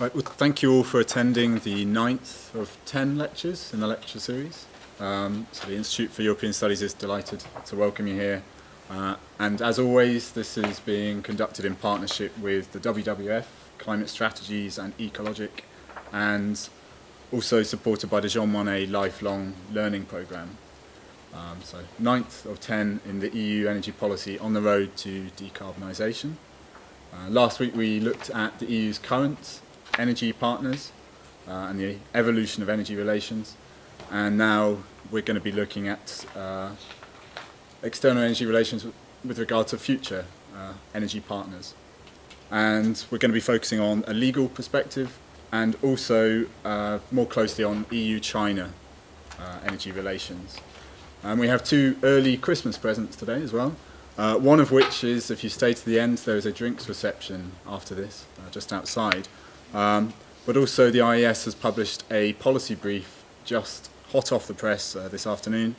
Right, well, thank you all for attending the 9th of 10 lectures in the lecture series. So the Institute for European Studies is delighted to welcome you here. And as always, this is being conducted in partnership with the WWF, Climate Strategies and Ecologic, and also supported by the Jean Monnet Lifelong Learning Programme. So 9th of 10 in the EU energy policy on the road to decarbonisation. Last week we looked at the EU's current energy partners and the evolution of energy relations, and now we're going to be looking at external energy relations with regard to future energy partners. And we're going to be focusing on a legal perspective and also more closely on EU-China energy relations. And we have two early Christmas presents today as well. One of which is, if you stay to the end, there is a drinks reception after this, just outside. But also the IES has published a policy brief just hot off the press this afternoon.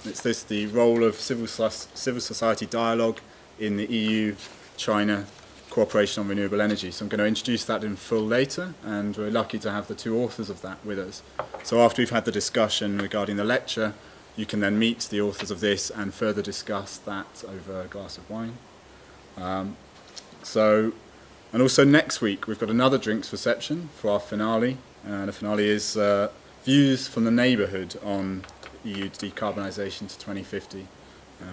It's the role of civil society dialogue in the EU-China cooperation on renewable energy. So I'm going to introduce that in full later, and we're lucky to have the two authors of that with us. So after we've had the discussion regarding the lecture, you can then meet the authors of this and further discuss that over a glass of wine. And also next week we've got another drinks reception for our finale. The finale is views from the neighbourhood on EU decarbonisation to 2050.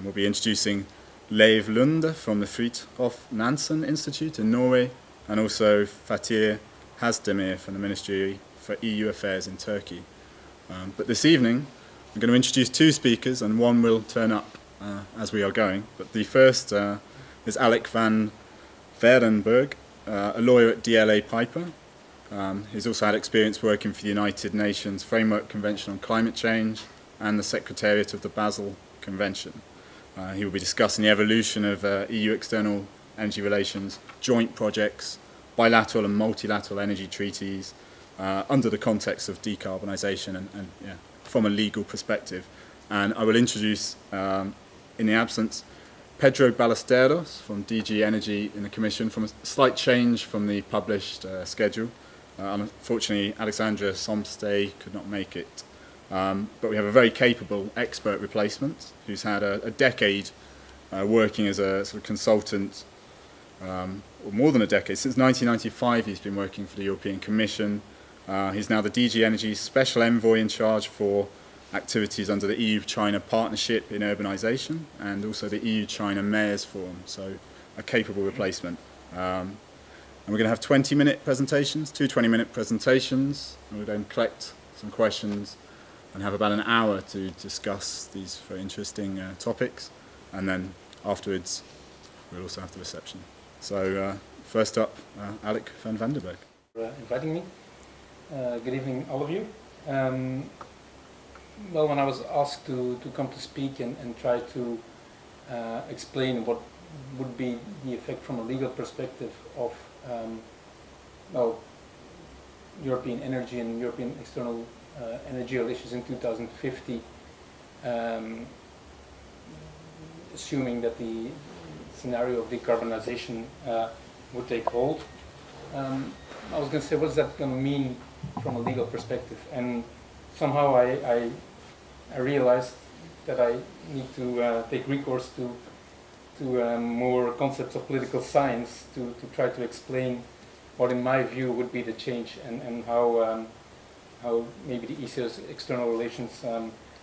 We'll be introducing Leiv Lunde from the Fridtjof Nansen Institute in Norway, and also Fatih Hazdemir from the Ministry for EU Affairs in Turkey. But this evening I'm going to introduce two speakers, and one will turn up as we are going. But the first is Alec van Verenberg, a lawyer at DLA Piper. He's also had experience working for the United Nations Framework Convention on Climate Change and the Secretariat of the Basel Convention. He will be discussing the evolution of EU external energy relations, joint projects, bilateral and multilateral energy treaties under the context of decarbonisation and from a legal perspective. And I will introduce, in the absence, Pedro Ballesteros from DG Energy in the Commission, from a slight change from the published schedule. Unfortunately, Alexandra Somstay could not make it. But we have a very capable expert replacement who's had a decade working as a sort of consultant, or more than a decade. Since 1995 he's been working for the European Commission. He's now the DG Energy Special Envoy in charge for activities under the EU-China Partnership in Urbanisation and also the EU-China Mayors Forum, so a capable replacement. And we're going to have 20-minute presentations, two 20-minute presentations, and we'll then collect some questions and have about an hour to discuss these very interesting topics, and then afterwards we'll also have the reception. So first up, Alec van Vandenberg. For inviting me. Good evening, all of you. Well, when I was asked to come to speak and try to explain what would be the effect from a legal perspective of European energy and European external energy relations in 2050, assuming that the scenario of decarbonisation would take hold, I was going to say, what's that going to mean from a legal perspective? And somehow I realized that I need to take recourse to more concepts of political science to try to explain what, in my view, would be the change, and how maybe the ECO's external relations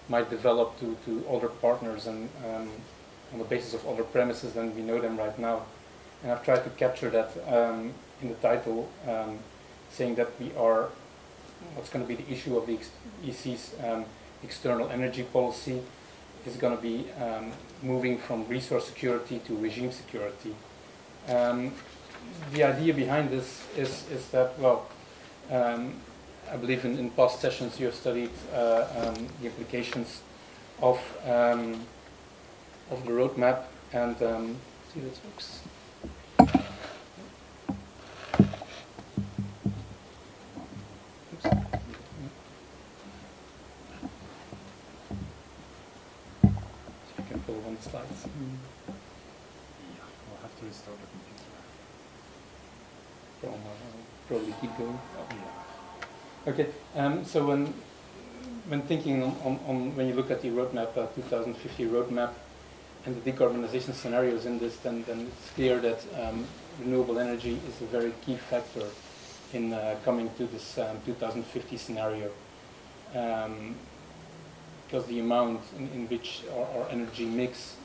might develop to other partners and on the basis of other premises than we know them right now. And I've tried to capture that in the title, saying that we are, what's going to be the issue of the EC's external energy policy is going to be moving from resource security to regime security. The idea behind this is that, well, I believe in past sessions you have studied the implications of the roadmap, and see this works. Slides. We'll have to restart the computer. From probably keep going. Oh, yeah. Okay, so when thinking on when you look at the roadmap, 2050 roadmap, and the decarbonisation scenarios in this, then it's clear that renewable energy is a very key factor in coming to this 2050 scenario. Because the amount in which our energy mix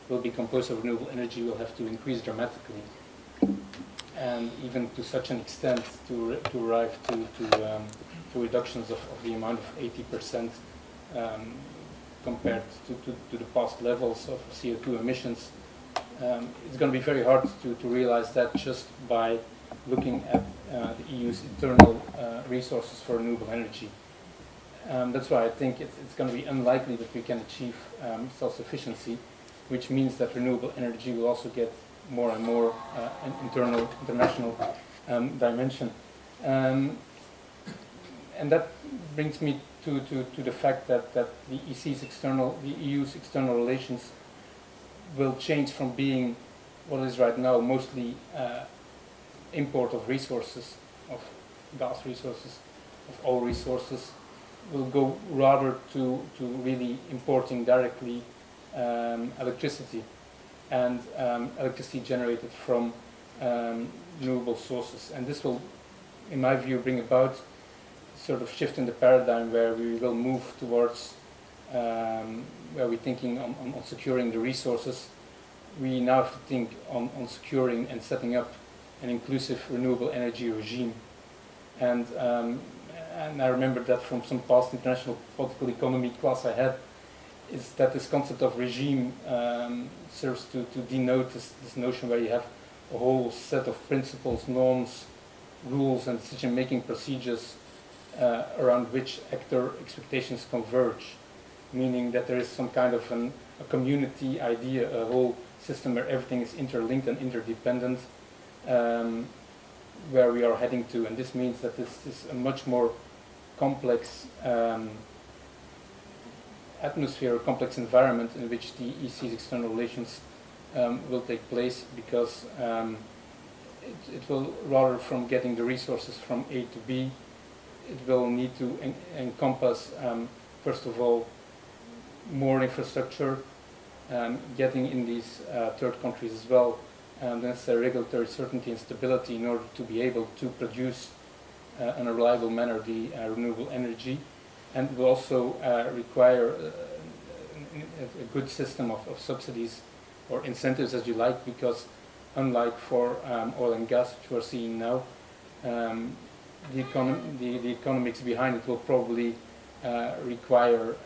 will be composed of renewable energy will have to increase dramatically, and even to such an extent to arrive to reductions of the amount of 80% compared to the past levels of CO2 emissions. It's going to be very hard to realize that just by looking at the EU's internal resources for renewable energy. That's why I think it's going to be unlikely that we can achieve self-sufficiency, which means that renewable energy will also get more and more an international dimension. And that brings me to the fact that the EU's external relations will change from being what is right now mostly import of resources, of gas resources, of oil resources, will go rather to really importing directly electricity, and electricity generated from renewable sources. And this will, in my view, bring about sort of shift in the paradigm where we will move towards where we're thinking on securing the resources. We now have to think on securing and setting up an inclusive renewable energy regime. And I remember that from some past international political economy class I had, is that this concept of regime serves to denote this notion where you have a whole set of principles, norms, rules and decision-making procedures around which actor expectations converge, meaning that there is some kind of a community idea, a whole system where everything is interlinked and interdependent, where we are heading to. And this means that this is a much more complex atmosphere, a complex environment in which the EC's external relations will take place, because it will, rather from getting the resources from A to B, it will need to encompass, first of all, more infrastructure, getting in these third countries as well the necessary regulatory certainty and stability in order to be able to produce in a reliable manner the renewable energy, and it will also require a good system of subsidies or incentives, as you like, because unlike for oil and gas, which we're seeing now, the economics behind it will probably require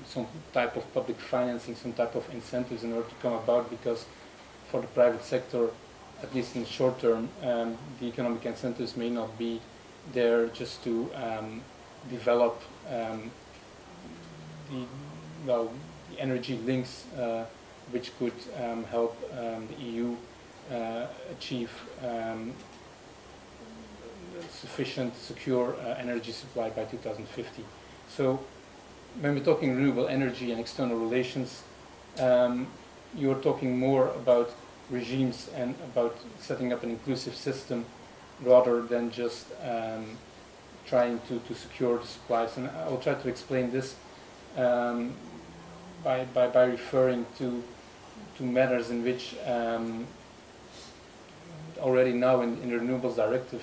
some type of public financing, some type of incentives in order to come about, because for the private sector, at least in the short term, the economic incentives may not be there just to develop the energy links which could help the EU achieve sufficient, secure energy supply by 2050. So when we're talking renewable energy and external relations, you're talking more about regimes and about setting up an inclusive system rather than just trying to secure the supplies. And I will try to explain this by referring to matters in which already now in the Renewables Directive,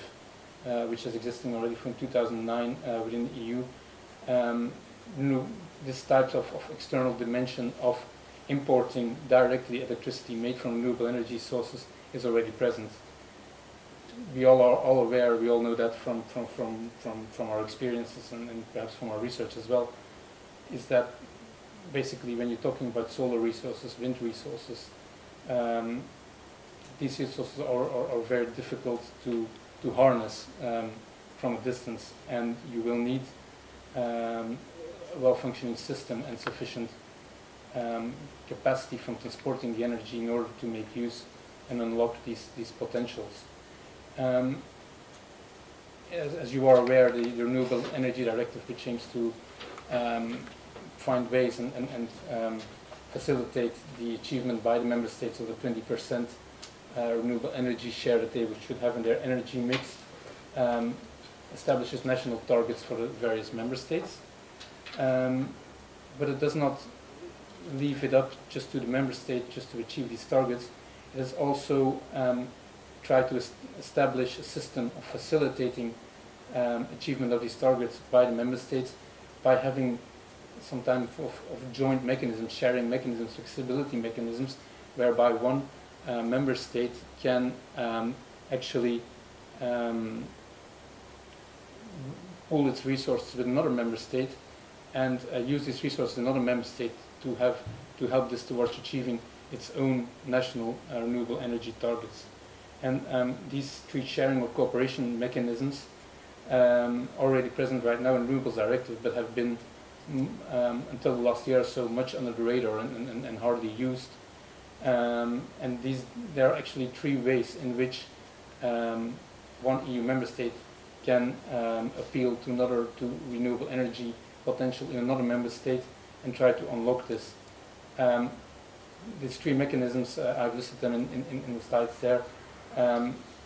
which is existing already from 2009 within the EU, this type of external dimension of importing directly electricity made from renewable energy sources is already present. We all are all aware, we all know that from our experiences and perhaps from our research as well, is that basically when you're talking about solar resources, wind resources, these resources are very difficult to harness from a distance, and you will need a well-functioning system and sufficient capacity from transporting the energy in order to make use and unlock these potentials. As you are aware, the Renewable Energy Directive, which aims to find ways and facilitate the achievement by the member states of the 20% renewable energy share that they should have in their energy mix, establishes national targets for the various member states, but it does not leave it up just to the member state just to achieve these targets. It has also tried to establish a system of facilitating achievement of these targets by the member states by having some type of joint mechanisms, sharing mechanisms, flexibility mechanisms, whereby one member state can actually pool its resources with another member state and use these resources in another member state to help this towards achieving its own national renewable energy targets. And these three sharing or cooperation mechanisms already present right now in the Renewables Directive, but have been until the last year or so much under the radar and hardly used. And there are actually three ways in which one EU member state can appeal to renewable energy potential in another member state and try to unlock this. These three mechanisms, I've listed them in the slides there.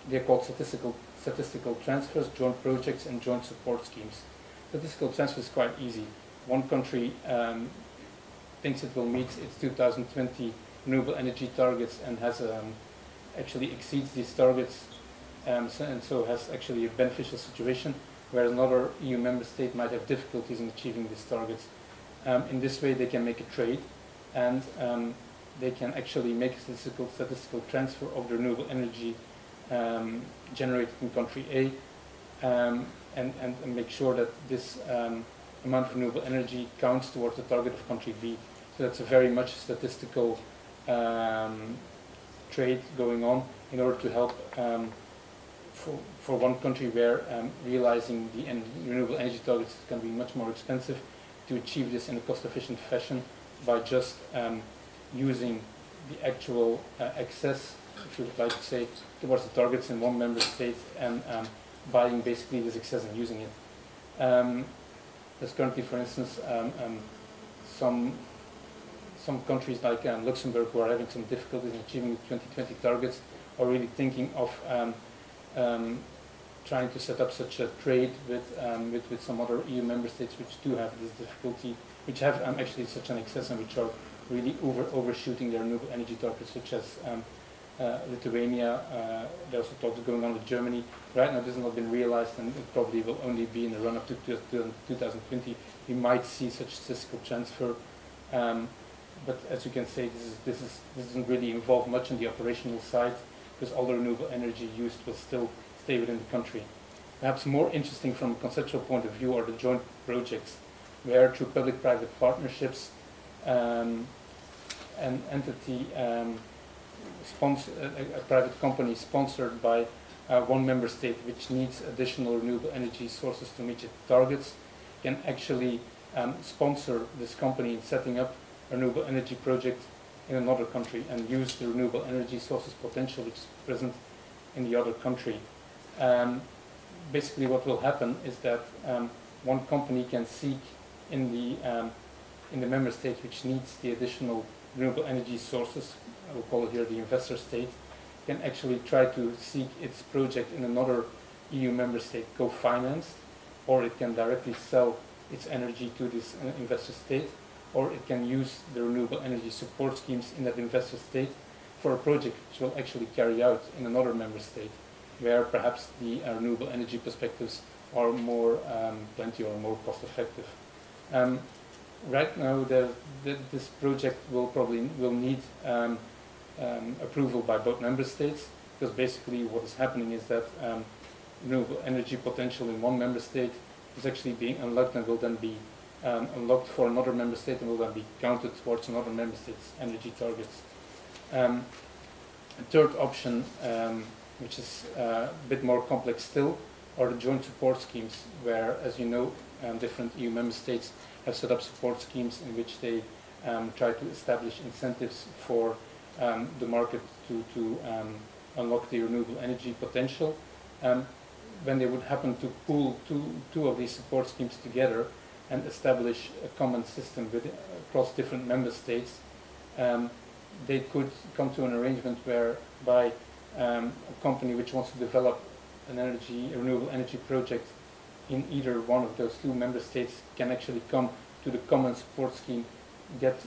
They're called statistical transfers, joint projects, and joint support schemes. Statistical transfer is quite easy. One country thinks it will meet its 2020 renewable energy targets and has actually exceeds these targets, and so has actually a beneficial situation, whereas another EU member state might have difficulties in achieving these targets. In this way, they can make a trade, and they can actually make a statistical transfer of the renewable energy generated in country A, and make sure that this amount of renewable energy counts towards the target of country B. So that's a very much statistical trade going on in order to help for one country where realizing the renewable energy targets is going to be much more expensive, to achieve this in a cost-efficient fashion by just using the actual excess, if you would like to say, towards the targets in one member state and buying basically this excess and using it. There's currently, for instance, some countries like Luxembourg, who are having some difficulties in achieving the 2020 targets, are really thinking of trying to set up such a trade with some other EU member states which do have this difficulty, which have actually such an excess and which are really overshooting their renewable energy targets, such as Lithuania. There's also talks going on with Germany. Right now this has not been realized, and it probably will only be in the run-up to 2020. We might see such statistical transfer, but as you can say, this doesn't really involve much on the operational side, because all the renewable energy used will still stay within the country. Perhaps more interesting from a conceptual point of view are the joint projects, where through public-private partnerships, an entity, a private company sponsored by one member state which needs additional renewable energy sources to meet its targets, can actually sponsor this company in setting up a renewable energy project in another country and use the renewable energy sources potential which is present in the other country. Basically what will happen is that one company can seek in the member state which needs the additional renewable energy sources, I will call it here the investor state, can actually try to seek its project in another EU member state co-financed, or it can directly sell its energy to this investor state, or it can use the renewable energy support schemes in that investor state for a project which will actually carry out in another member state, where perhaps the renewable energy perspectives are more plenty or more cost effective. Right now, this project will need approval by both member states, because basically what is happening is that renewable energy potential in one member state is actually being unlocked and will then be unlocked for another member state and will then be counted towards another member state's energy targets. A third option, which is a bit more complex still, are the joint support schemes, where, as you know, different EU member states have set up support schemes in which they try to establish incentives for the market to unlock the renewable energy potential. When they would happen to pool two of these support schemes together and establish a common system across different member states, they could come to an arrangement whereby a company which wants to develop a renewable energy project in either one of those two member states can actually come to the common support scheme, get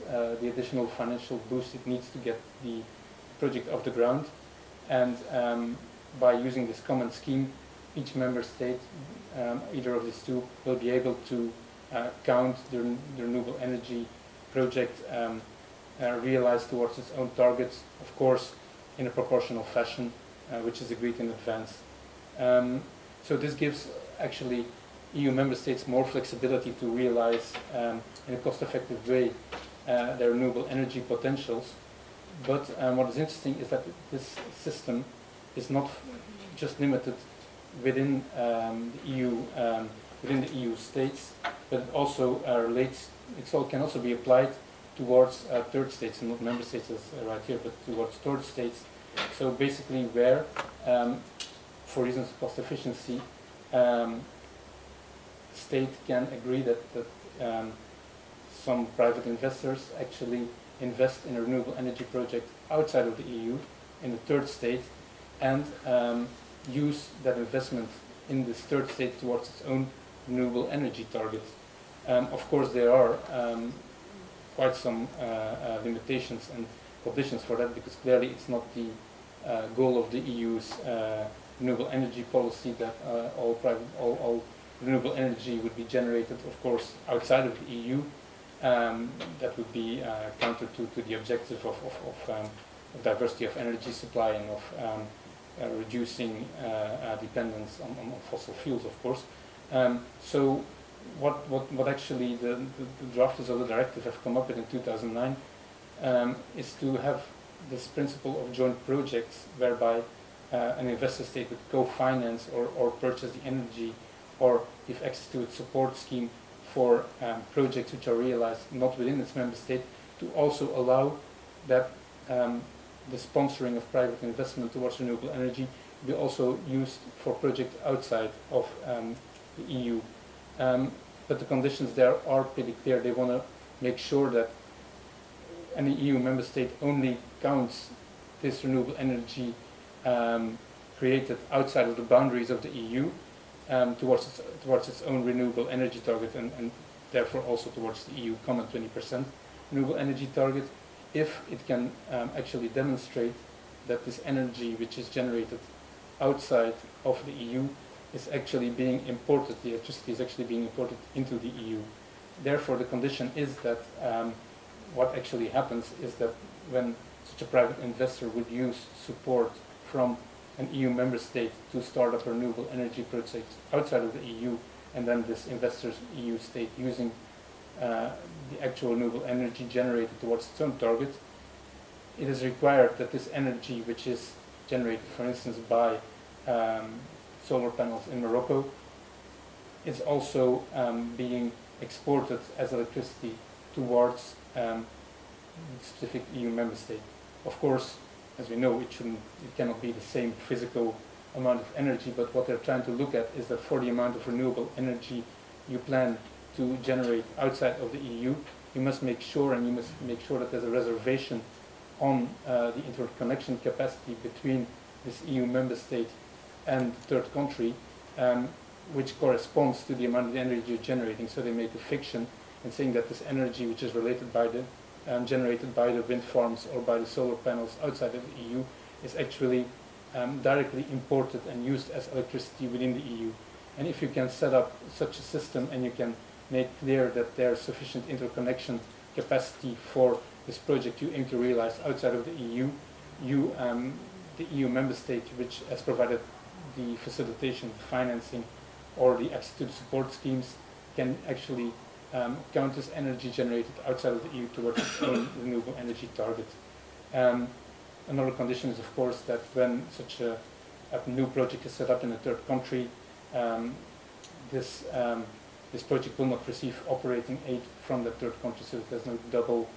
the additional financial boost it needs to get the project off the ground. And by using this common scheme, each member state, either of these two, will be able to count the renewable energy project realized towards its own targets, of course, in a proportional fashion, which is agreed in advance. So this gives actually EU member states more flexibility to realize in a cost-effective way their renewable energy potentials. But what is interesting is that this system is not just limited within the EU states, but it also can also be applied towards third states, and not member states as right here, but towards third states. So basically where, for reasons of cost efficiency, state can agree that some private investors actually invest in a renewable energy project outside of the EU, in the third state, and use that investment in this third state towards its own renewable energy targets. Of course, there are quite some limitations and conditions for that, because clearly it's not the goal of the EU's renewable energy policy that all renewable energy would be generated, of course, outside of the EU. That would be counter to the objective of diversity of energy supply and of reducing dependence on fossil fuels, of course. So what actually the drafters of the directive have come up with in 2009 is to have this principle of joint projects, whereby an investor state would co-finance or purchase the energy or give access to its support scheme for projects which are realized not within its member state, to also allow that the sponsoring of private investment towards renewable energy be also used for projects outside of the EU. But the conditions there are pretty clear. They want to make sure that any EU member state only counts this renewable energy created outside of the boundaries of the EU towards its own renewable energy target, and therefore also towards the EU common 20% renewable energy target, if it can actually demonstrate that this energy which is generated outside of the EU is actually being imported, the electricity is actually being imported into the EU. Therefore, the condition is that what actually happens is that when such a private investor would use support from an EU member state to start up a renewable energy project outside of the EU, and then this investor's EU state using the actual renewable energy generated towards its own target, it is required that this energy, which is generated, for instance, by solar panels in Morocco, is also being exported as electricity towards the specific EU member state. Of course, as we know, it cannot be the same physical amount of energy, but what they're trying to look at is that for the amount of renewable energy you plan to generate outside of the EU, you must make sure that there's a reservation on the interconnection capacity between this EU member state and third country, which corresponds to the amount of energy you're generating. So they make a fiction in saying that this energy, which is related by the generated by the wind farms or by the solar panels outside of the EU, is actually directly imported and used as electricity within the EU. And if you can set up such a system and you can make clear that there's sufficient interconnection capacity for this project you aim to realize outside of the EU, the EU member state which has provided the facilitation, the financing, or the access to the support schemes, can actually count as energy generated outside of the EU towards its own renewable energy target. Another condition is, of course, that when such a new project is set up in a third country, this project will not receive operating aid from the third country, so there's no double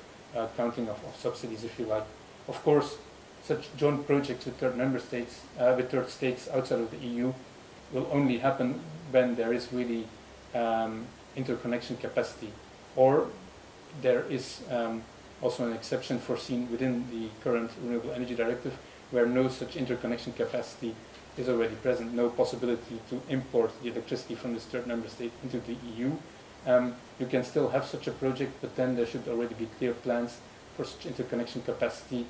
counting of subsidies, if you like. Of course, such joint projects with third states outside of the EU will only happen when there is really interconnection capacity, or there is also an exception foreseen within the current Renewable Energy Directive, where no such interconnection capacity is already present, no possibility to import the electricity from this third member state into the EU. You can still have such a project, but then there should already be clear plans for such interconnection capacity.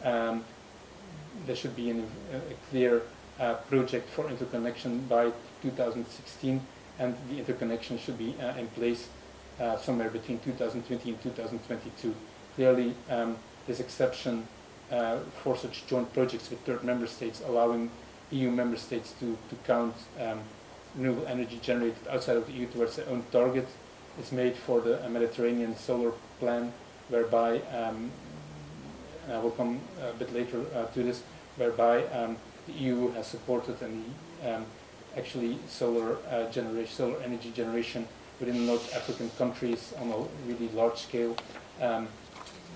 There should be a clear project for interconnection by 2016, and the interconnection should be in place somewhere between 2020 and 2022. Clearly, this exception for such joint projects with third member states, allowing EU member states to count renewable energy generated outside of the EU towards their own target, is made for the Mediterranean solar plan, whereby, and I will come a bit later to this, whereby the EU has supported and actually solar energy generation within the North African countries on a really large scale,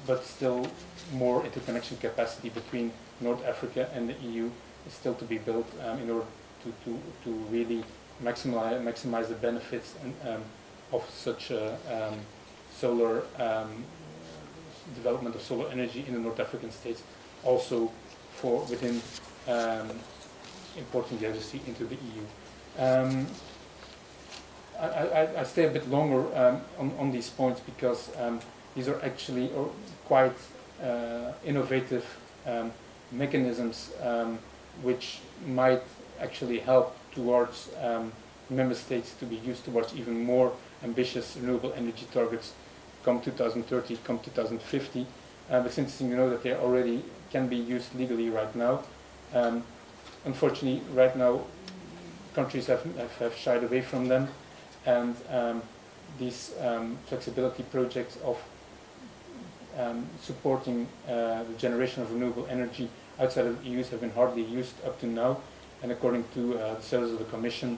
but still more interconnection capacity between North Africa and the EU is still to be built in order to really maximize the benefits of such solar development of solar energy in the North African states, also for within importing the electricity into the EU. I stay a bit longer on these points because these are actually quite innovative mechanisms which might actually help towards member states to be used towards even more ambitious renewable energy targets come 2030, come 2050. But it's interesting to know that they already can be used legally right now. Unfortunately, right now, countries have shied away from them, and these flexibility projects of supporting the generation of renewable energy outside of the EU have been hardly used up to now. And according to the service of the Commission,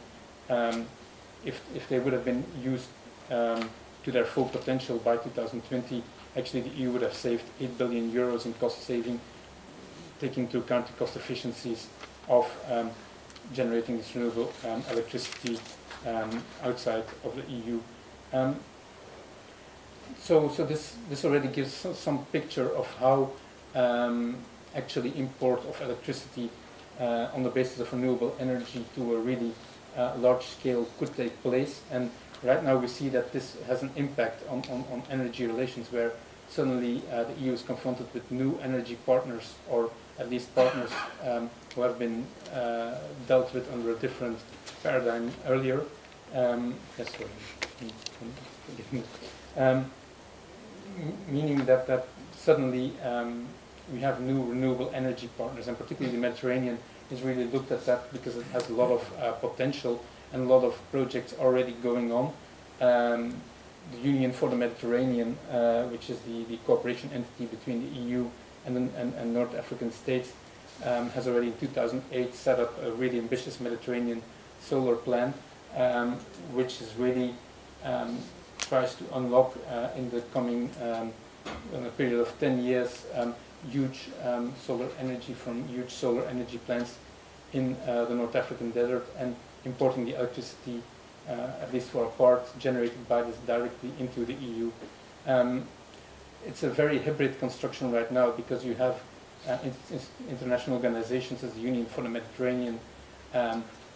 if they would have been used to their full potential by 2020, actually the EU would have saved 8 billion euros in cost saving, taking into account the cost efficiencies of generating this renewable electricity outside of the EU. So this already gives some picture of how actually import of electricity on the basis of renewable energy to a really large scale could take place. And right now we see that this has an impact on energy relations, where suddenly the EU is confronted with new energy partners, or at least partners who have been dealt with under a different paradigm earlier. Meaning that suddenly we have new renewable energy partners, and particularly the Mediterranean is really looked at that because it has a lot of potential and a lot of projects already going on. The Union for the Mediterranean, which is the cooperation entity between the EU and North African states, has already in 2008 set up a really ambitious Mediterranean solar plan, which is really tries to unlock in the coming in a period of 10 years huge solar energy from huge solar energy plants in the North African desert, and importing the electricity, at least for a part, generated by this directly into the EU. It's a very hybrid construction right now, because you have international organizations as the Union for the Mediterranean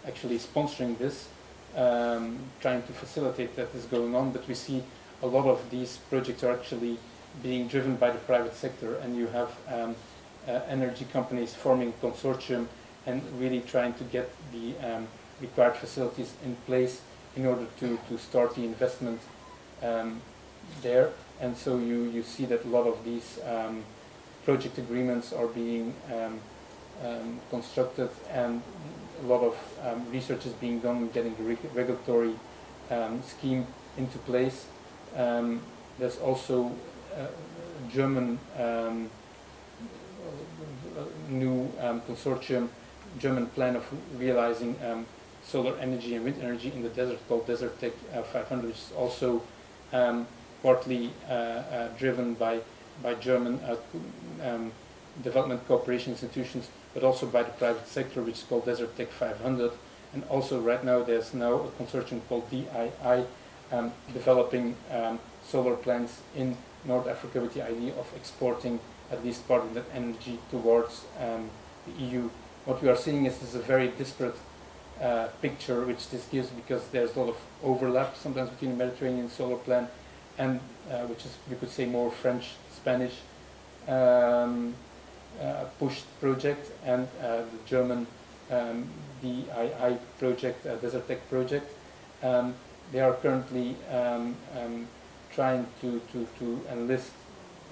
actually sponsoring this, trying to facilitate that is going on, but we see a lot of these projects are actually being driven by the private sector, and you have energy companies forming a consortium and really trying to get the required facilities in place in order to start the investment there. And so you see that a lot of these project agreements are being constructed, and a lot of research is being done getting the regulatory scheme into place. There's also German new consortium, German plan of realizing solar energy and wind energy in the desert, called Desert Tech 500, which is also partly driven by German development cooperation institutions, but also by the private sector, which is called Desert Tech 500. And also right now there's now a consortium called DII developing solar plants in North Africa with the idea of exporting at least part of that energy towards the EU. What we are seeing is a very disparate picture which this gives, because there's a lot of overlap sometimes between the Mediterranean Solar Plan and which is, you could say, more French, Spanish pushed project, and the German DII project, Desert Tech project. They are currently trying to enlist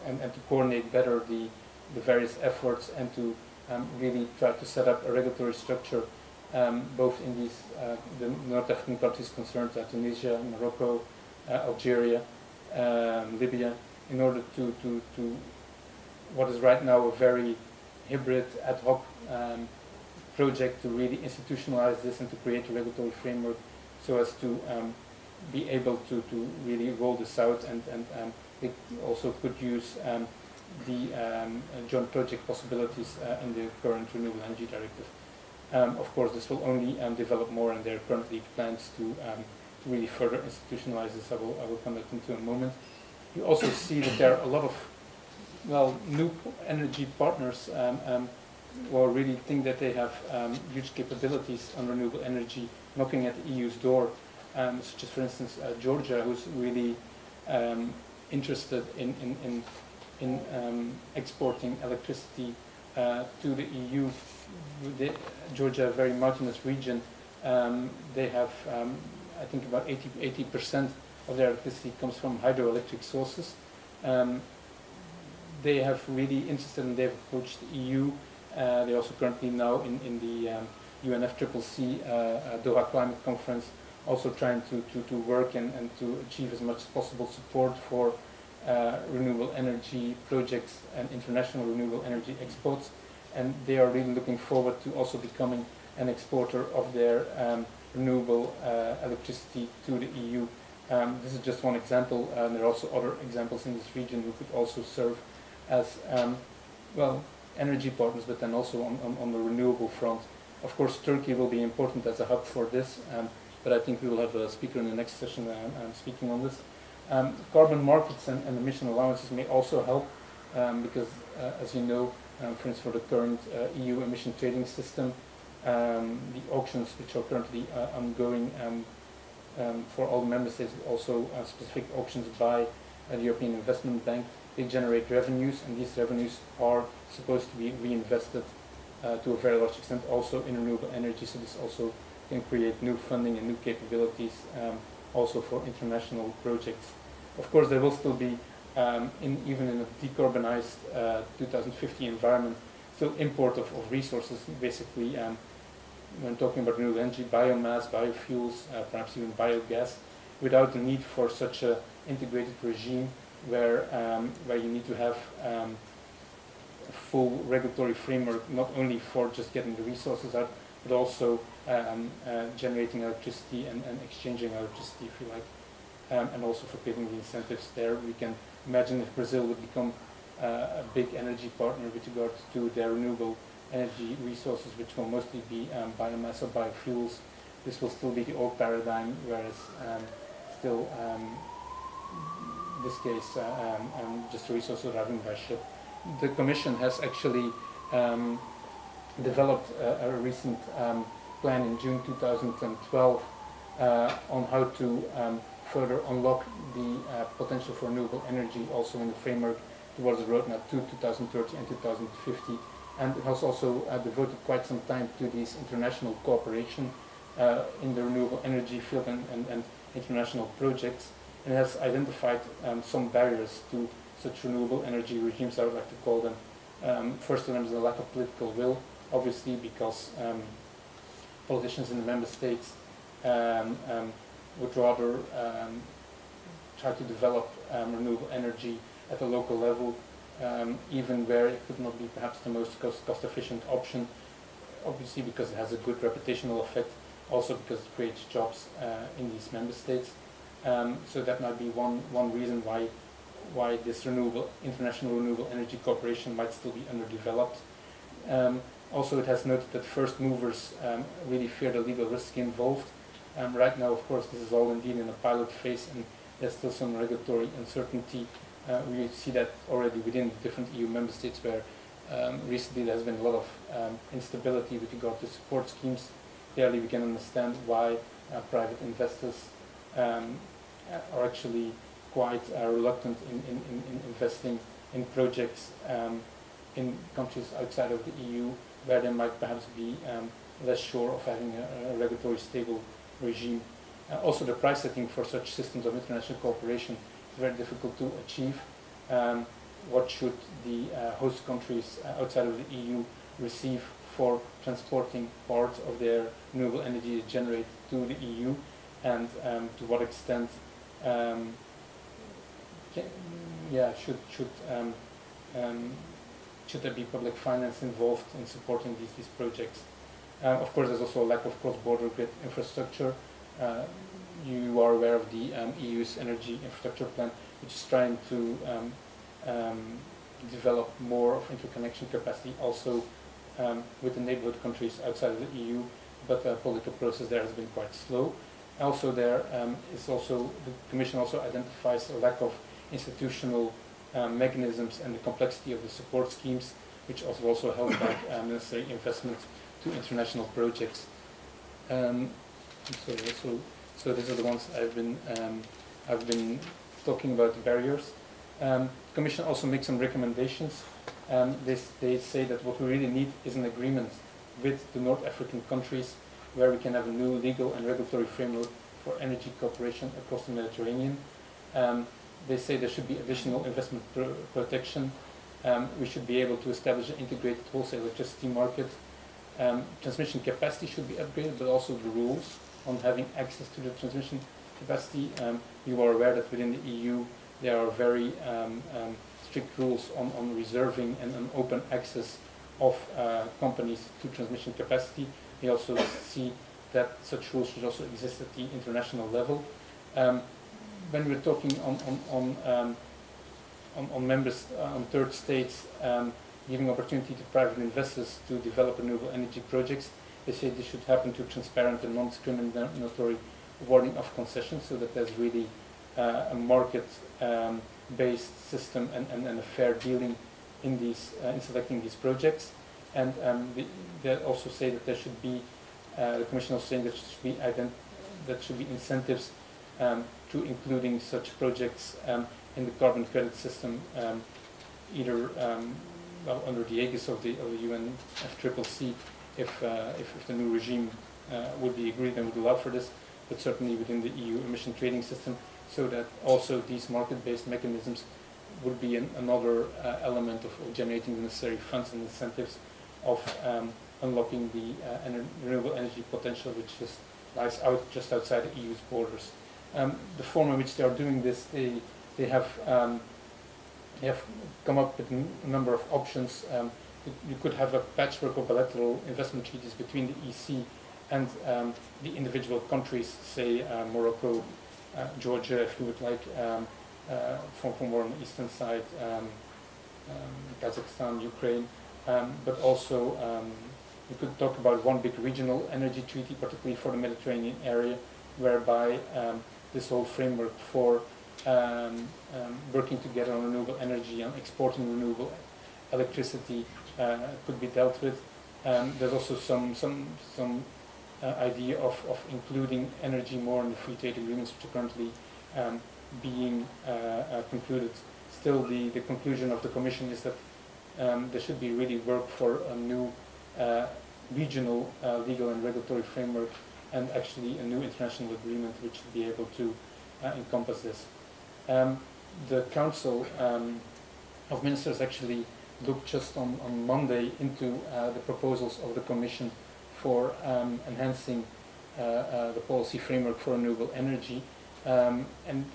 and to coordinate better the various efforts, and to really try to set up a regulatory structure both in these the North African countries concerned, Tunisia, Morocco, Algeria, Libya, in order to what is right now a very hybrid ad hoc project to really institutionalize this and to create a regulatory framework so as to be able to really roll this out, and they also could use the joint project possibilities in the current Renewable Energy Directive. Of course, this will only develop more, and there are currently plans to really further institutionalize this. I will come back into a moment. You also see that there are a lot of, well, new energy partners who really think that they have huge capabilities on renewable energy knocking at the EU's door, such as, for instance, Georgia, who's really interested in exporting electricity to the EU. Georgia, a very mountainous region, they have, I think, about 80% of their electricity comes from hydroelectric sources. They have really interested, and they've approached the EU. They're also currently now in the UNFCCC Doha Climate Conference, also trying to work and to achieve as much as possible support for renewable energy projects and international renewable energy exports. And they are really looking forward to also becoming an exporter of their renewable electricity to the EU. This is just one example. There are also other examples in this region who could also serve as well, energy partners, but then also on the renewable front. Of course, Turkey will be important as a hub for this, but I think we will have a speaker in the next session speaking on this. Carbon markets and emission allowances may also help, because, as you know, for instance, for the current EU emission trading system, the auctions which are currently ongoing for all the member states, also specific auctions by the European Investment Bank, they generate revenues, and these revenues are supposed to be reinvested to a very large extent also in renewable energy. So this also can create new funding and new capabilities also for international projects. Of course, there will still be, even in a decarbonized 2050 environment, still import of resources, basically, when talking about renewable energy, biomass, biofuels, perhaps even biogas, without the need for such an integrated regime where you need to have a full regulatory framework, not only for just getting the resources out, but also generating electricity and exchanging electricity, if you like, and also for creating the incentives there. We can imagine if Brazil would become a big energy partner with regard to their renewable energy resources, which will mostly be biomass or biofuels. This will still be the old paradigm, whereas still in this case just the resources arriving by ship. The Commission has actually developed a recent plan in June 2012 on how to further unlock the potential for renewable energy, also in the framework towards the roadmap to 2030 and 2050. And it has also devoted quite some time to these international cooperation in the renewable energy field and international projects. And it has identified some barriers to such renewable energy regimes, I would like to call them. First of them is the lack of political will, obviously, because politicians in the member states would rather try to develop renewable energy at a local level, even where it could not be perhaps the most cost-efficient option, obviously because it has a good reputational effect, also because it creates jobs in these member states. So that might be one reason why this international renewable energy cooperation might still be underdeveloped. Also, it has noted that first movers really fear the legal risk involved. Right now, of course, this is all indeed in a pilot phase, and there's still some regulatory uncertainty. We see that already within different EU member states, where recently there has been a lot of instability with regard to support schemes. Clearly we can understand why private investors are actually quite reluctant in investing in projects in countries outside of the EU, where they might perhaps be less sure of having a regulatory stable regime. Also, the price setting for such systems of international cooperation is very difficult to achieve. What should the host countries outside of the EU receive for transporting part of their renewable energy generated to the EU, and to what extent should there be public finance involved in supporting these projects? Of course, there's also a lack of cross-border grid infrastructure. You are aware of the EU's energy infrastructure plan, which is trying to develop more of interconnection capacity also with the neighborhood countries outside of the EU, but the political process there has been quite slow. Also, there is also, the Commission also identifies a lack of institutional mechanisms and the complexity of the support schemes, which also held back necessary investment to international projects. So these are the ones I've been talking about, the barriers. The Commission also makes some recommendations. They say that what we really need is an agreement with the North African countries, where we can have a new legal and regulatory framework for energy cooperation across the Mediterranean. They say there should be additional investment protection. We should be able to establish an integrated wholesale electricity market. Transmission capacity should be upgraded, but also the rules on having access to the transmission capacity. You are aware that within the EU there are very strict rules on reserving and on open access of companies to transmission capacity. We also see that such rules should also exist at the international level. When we're talking on members, on third states, giving opportunity to private investors to develop renewable energy projects, they say this should happen through transparent and non-discriminatory awarding of concessions, so that there's really a market-based system and a fair dealing in selecting these projects. And they also say that there should be, the Commission also saying that should be incentives to including such projects in the carbon credit system, either under the aegis of the UNFCCC, if the new regime would be agreed and would allow for this, but certainly within the EU emission trading system, so that also these market-based mechanisms would be another element of generating the necessary funds and incentives of unlocking the renewable energy potential, which lies just outside the EU's borders. The form in which they are doing this, they have come up with a number of options. You could have a patchwork of bilateral investment treaties between the EC and the individual countries, say Morocco, Georgia, if you would like, from more on the eastern side, Kazakhstan, Ukraine, but also you could talk about one big regional energy treaty, particularly for the Mediterranean area, whereby this whole framework for working together on renewable energy and exporting renewable electricity could be dealt with. There's also some idea of including energy more in the free trade agreements, which are currently being concluded. Still, the conclusion of the Commission is that there should be really work for a new regional legal and regulatory framework, and actually a new international agreement which should be able to encompass this. The Council of Ministers actually looked just on Monday into the proposals of the Commission for enhancing the policy framework for renewable energy, and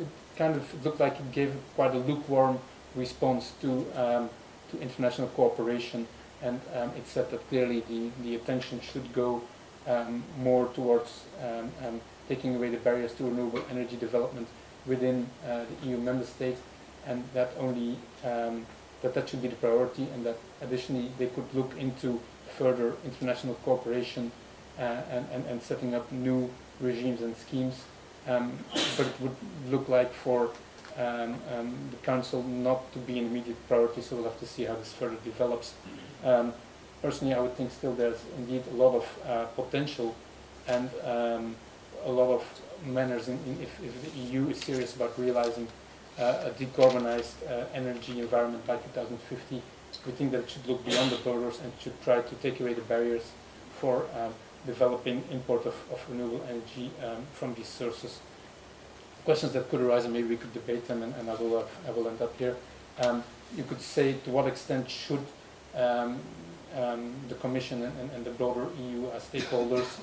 it kind of looked like it gave quite a lukewarm response to international cooperation, and it said that clearly the attention should go more towards taking away the barriers to renewable energy development within the EU member states, and that only that should be the priority, and that additionally they could look into further international cooperation and setting up new regimes and schemes, but it would look like for the Council not to be an immediate priority, so we'll have to see how this further develops. Personally, I would think still there's indeed a lot of potential and a lot of manners if the EU is serious about realizing a decarbonised energy environment by 2050. We think that it should look beyond the borders and should try to take away the barriers for developing import of renewable energy from these sources. Questions that could arise, and maybe we could debate them, and I will end up here. You could say, to what extent should the Commission and the broader EU stakeholders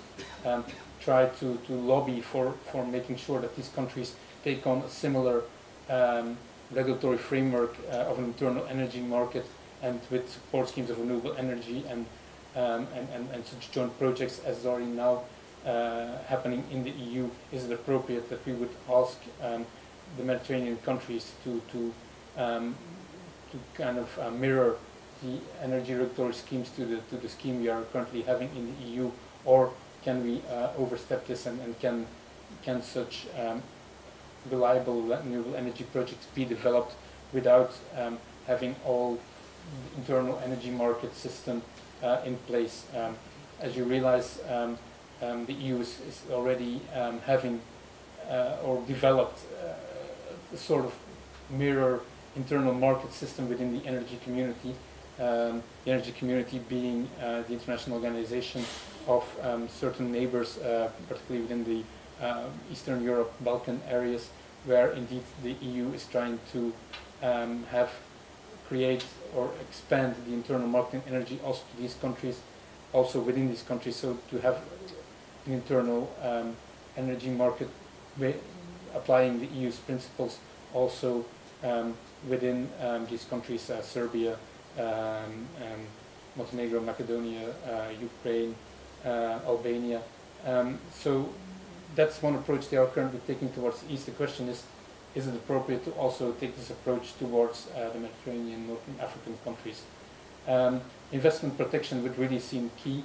try to lobby for making sure that these countries take on a similar regulatory framework of an internal energy market, and with support schemes of renewable energy and such joint projects as is already now happening in the EU. Is it appropriate that we would ask the Mediterranean countries to kind of mirror the energy regulatory schemes to the scheme we are currently having in the EU, or can we overstep this and can such reliable renewable energy projects be developed without having all the internal energy market system in place? As you realize, the EU is already having or developed a sort of mirror internal market system within the energy community. The energy community being the international organization of certain neighbors, particularly within the Eastern Europe, Balkan areas, where indeed the EU is trying to create or expand the internal market in energy also to these countries, also within these countries, so to have an internal energy market applying the EU's principles also within these countries, Serbia, Montenegro, Macedonia, Ukraine, Albania. So that's one approach they are currently taking towards the East. The question is it appropriate to also take this approach towards the Mediterranean, North African countries? Investment protection would really seem key.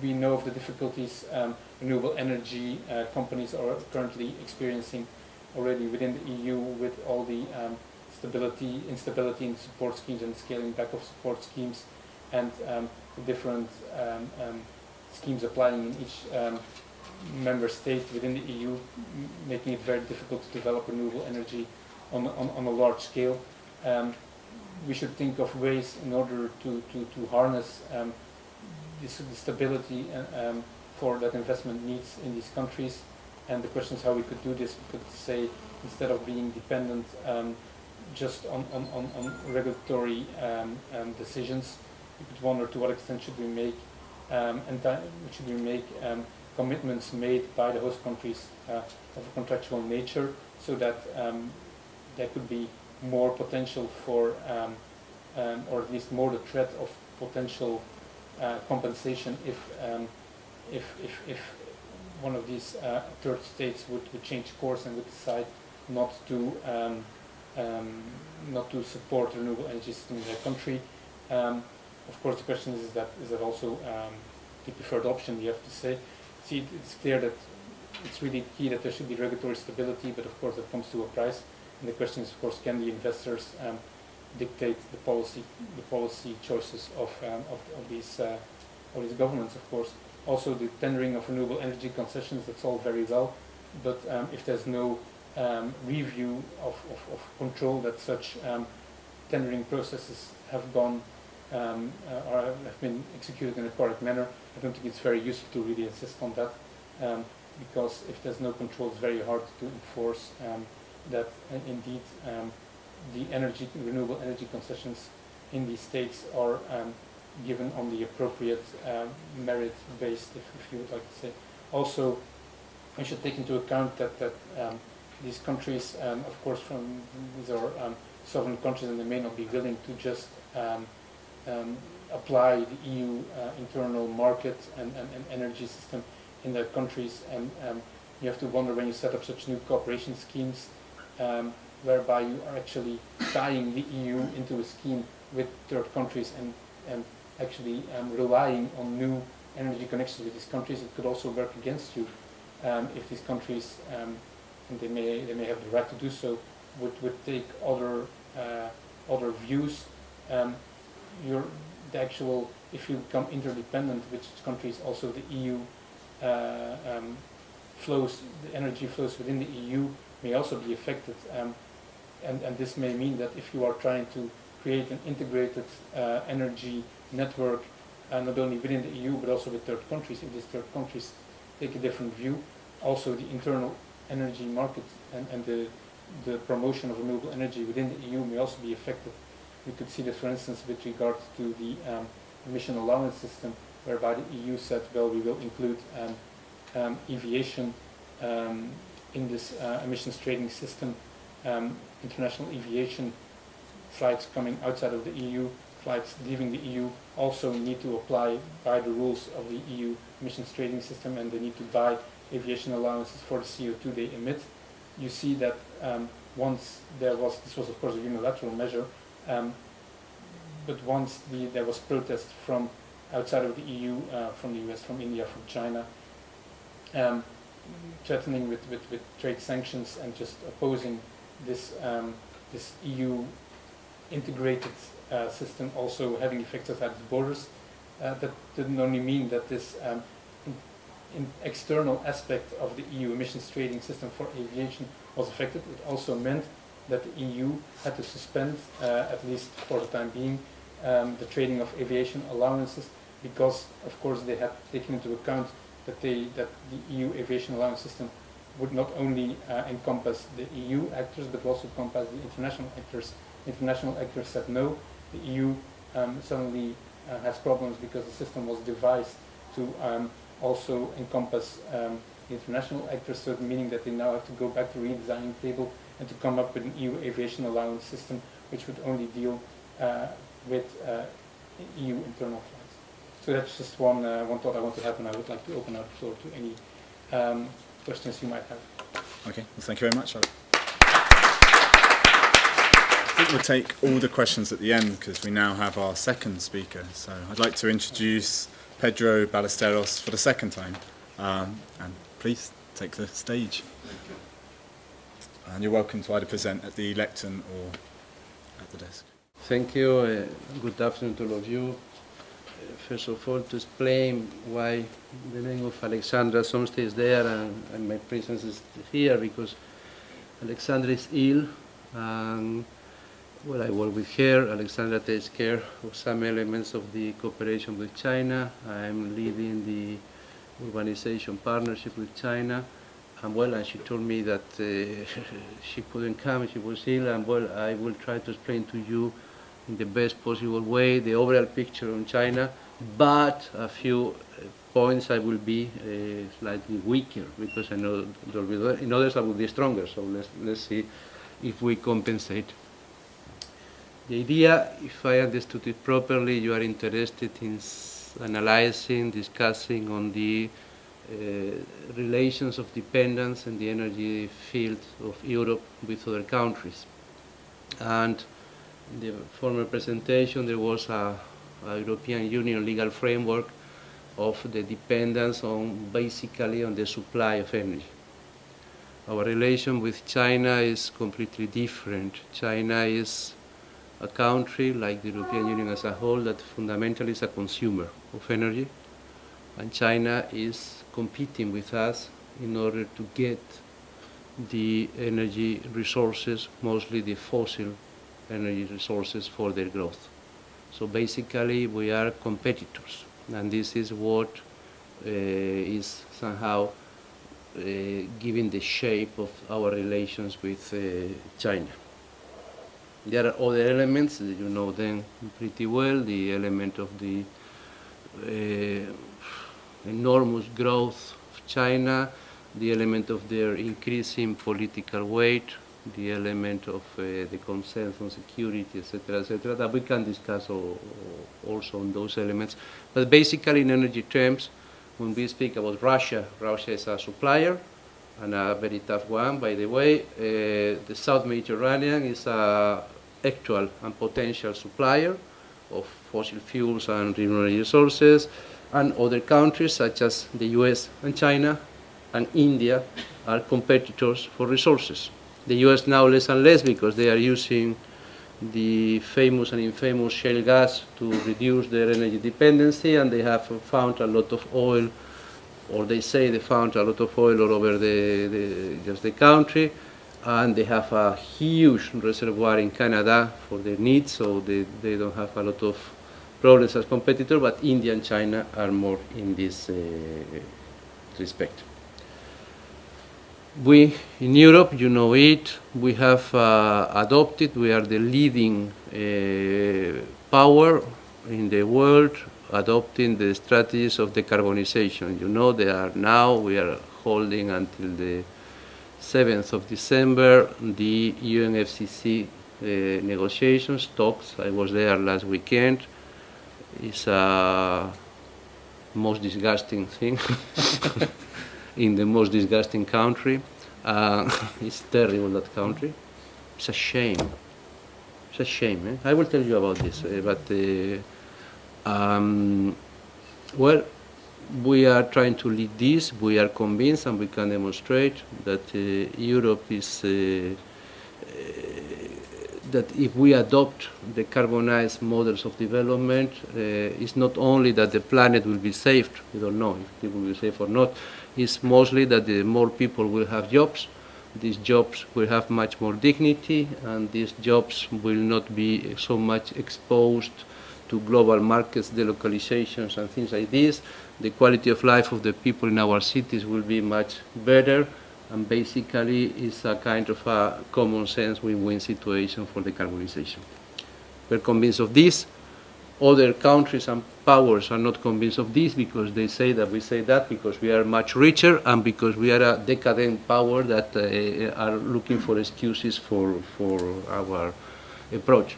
We know of the difficulties renewable energy companies are currently experiencing already within the EU with all the instability in support schemes and scaling back of support schemes, and the different schemes applying in each member state within the EU, making it very difficult to develop renewable energy on a large scale. We should think of ways in order to harness the stability for that investment needs in these countries. And the question is how we could do this. We could say, instead of being dependent just on regulatory decisions, we could wonder to what extent should we make commitments made by the host countries of a contractual nature, so that there could be more potential for, or at least more the threat of potential compensation if one of these third states would change course and would decide not to support the renewable energy system in their country. Of course, the question is that also the preferred option? You have to say. See, it's clear that it's really key that there should be regulatory stability, but of course that comes to a price. And the question is, of course, can the investors dictate the policy choices of these governments? Of course, also the tendering of renewable energy concessions. That's all very well, but if there's no review of control that such tendering processes have gone or have been executed in a correct manner, I don't think it's very useful to really insist on that, because if there's no control, it's very hard to enforce that indeed the renewable energy concessions in these states are given on the appropriate merit-based, if you would like to say. Also, we should take into account that these countries, of course, these are sovereign countries, and they may not be willing to just apply the EU internal market and energy system in their countries. And you have to wonder, when you set up such new cooperation schemes, whereby you are actually tying the EU into a scheme with third countries and actually relying on new energy connections with these countries, it could also work against you if these countries and they may have the right to do so, would take other views. If you become interdependent, which countries, also the EU flows, the energy flows within the EU may also be affected, and this may mean that if you are trying to create an integrated energy network, not only within the EU but also with third countries, if these third countries take a different view, also the internal energy market and the promotion of renewable energy within the EU may also be affected. We could see that, for instance, with regard to the emission allowance system, whereby the EU said, well, we will include aviation in this emissions trading system. International aviation flights coming outside of the EU, flights leaving the EU, also need to apply by the rules of the EU emissions trading system, and they need to buy aviation allowances for the CO2 they emit. You see that once this was of course a unilateral measure, but once there was protest from outside of the EU, from the US, from India, from China, threatening with trade sanctions and just opposing this EU integrated system, also having effects at its borders. That didn't only mean that this external aspect of the EU emissions trading system for aviation was affected. It also meant that the EU had to suspend, at least for the time being, the trading of aviation allowances, because of course they had taken into account that the EU aviation allowance system would not only encompass the EU actors but also encompass the international actors. International actors said no. The EU suddenly has problems because the system was devised to also encompass the international actors, so meaning that they now have to go back to redesigning the table and to come up with an EU aviation allowance system which would only deal with EU internal flights. So that's just one thought I want to have, and I would like to open up the floor to any questions you might have. Okay, well, thank you very much. I think we'll take all the questions at the end because we now have our second speaker. So I'd like to introduce Pedro Ballesteros for the second time. And please take the stage. And you're welcome to either present at the lectern or at the desk. Thank you. Good afternoon to all of you. First of all, to explain why the name of Alexandra Somstay is there and my presence is here, because Alexandra is ill, and well, I work with her. Alexandra takes care of some elements of the cooperation with China. I'm leading the urbanization partnership with China. And well, and she told me that she couldn't come, she was ill, and well, I will try to explain to you in the best possible way the overall picture on China, but a few points I will be slightly weaker, because I know in others I will be stronger, so let's see if we compensate. The idea, if I understood it properly, you are interested in analyzing, discussing on the relations of dependence in the energy field of Europe with other countries. And in the former presentation there was a European Union legal framework of the dependence on basically on the supply of energy. Our relation with China is completely different. China is a country, like the European Union as a whole, that fundamentally is a consumer of energy, and China is competing with us in order to get the energy resources, mostly the fossil energy resources, for their growth. So basically we are competitors, and this is what is somehow giving the shape of our relations with China. There are other elements, you know them pretty well, the element of the enormous growth of China, the element of their increasing political weight, the element of the concerns on security, etc., that we can discuss also on those elements. But basically in energy terms, when we speak about Russia, Russia is a supplier, and a very tough one, by the way. The South Mediterranean is an actual and potential supplier of fossil fuels and renewable resources, and other countries such as the US and China and India are competitors for resources. The US now less and less because they are using the famous and infamous shale gas to reduce their energy dependency, and they have found a lot of oil, or they say they found a lot of oil all over just the country, and they have a huge reservoir in Canada for their needs, so they don't have a lot of problems as competitors, but India and China are more in this respect. We, in Europe, you know it, we have adopted, we are the leading power in the world adopting the strategies of decarbonisation. You know, we are holding until the 7th of December the UNFCCC negotiations, talks. I was there last weekend. It's a most disgusting thing. In the most disgusting country. It's terrible, that country. It's a shame. It's a shame. I will tell you about this. Well, we are trying to lead this. We are convinced, and we can demonstrate that Europe is that if we adopt the decarbonized models of development, it's not only that the planet will be saved. We don't know if it will be saved or not. It's mostly that the more people will have jobs. These jobs will have much more dignity, and these jobs will not be so much exposed to global markets, delocalizations, and things like this. The quality of life of the people in our cities will be much better, and basically it's a kind of a common sense win-win situation for decarbonization. We're convinced of this. Other countries and powers are not convinced of this because they say that we say that because we are much richer and because we are a decadent power that are looking for excuses for our approach.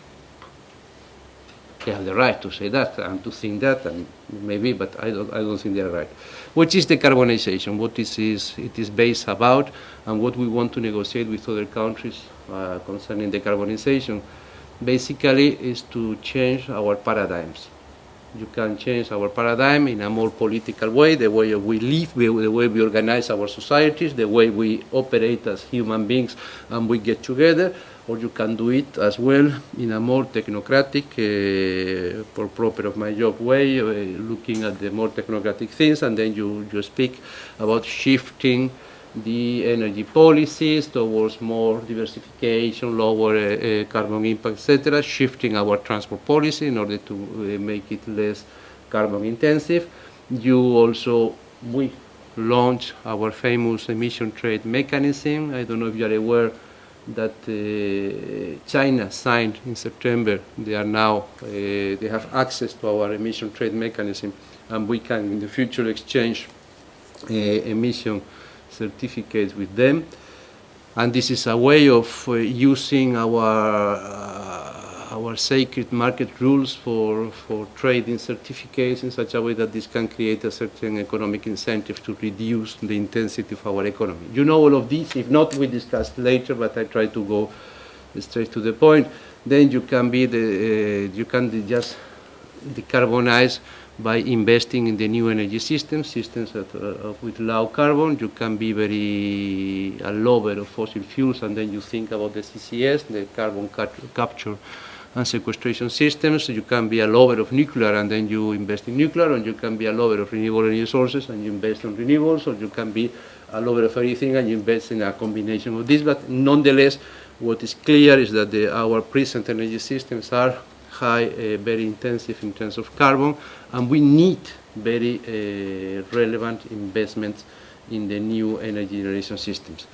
They have the right to say that and to think that, and maybe, but I don't think they are right. What is decarbonization? What it is based about, and what we want to negotiate with other countries concerning decarbonization, basically is to change our paradigms. You can change our paradigm in a more political way, the way we live, the way we organize our societies, the way we operate as human beings and we get together, or you can do it as well in a more technocratic, for proper of my job way, looking at the more technocratic things, and then you speak about shifting the energy policies towards more diversification, lower carbon impact, etc., shifting our transport policy in order to make it less carbon intensive. We launched our famous emission trade mechanism. I don't know if you are aware that China signed in September. They are now, they have access to our emission trade mechanism, and we can in the future exchange emission certificates with them, and this is a way of using our sacred market rules for trading certificates in such a way that this can create a certain economic incentive to reduce the intensity of our economy. You know all of this. If not, we discuss later, but I try to go straight to the point. Then you can just decarbonize by investing in the new energy systems that, with low carbon. You can be a lover of fossil fuels, and then you think about the CCS, the carbon capture and sequestration systems. You can be a lover of nuclear, and then you invest in nuclear, or you can be a lover of renewable energy sources and you invest in renewables, or you can be a lover of everything and you invest in a combination of this. But nonetheless, what is clear is that our present energy systems are very intensive in terms of carbon, and we need very relevant investments in the new energy generation systems.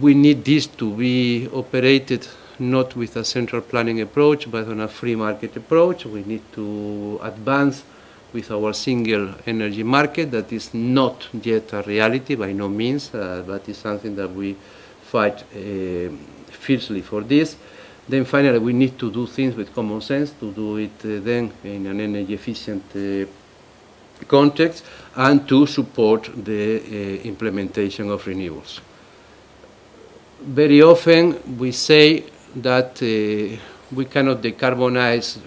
We need this to be operated not with a central planning approach, but on a free market approach. We need to advance with our single energy market that is not yet a reality by no means, but is something that we fight fiercely for this. Then finally, we need to do things with common sense, to do it then in an energy efficient context, and to support the implementation of renewables. Very often we say that we cannot decarbonize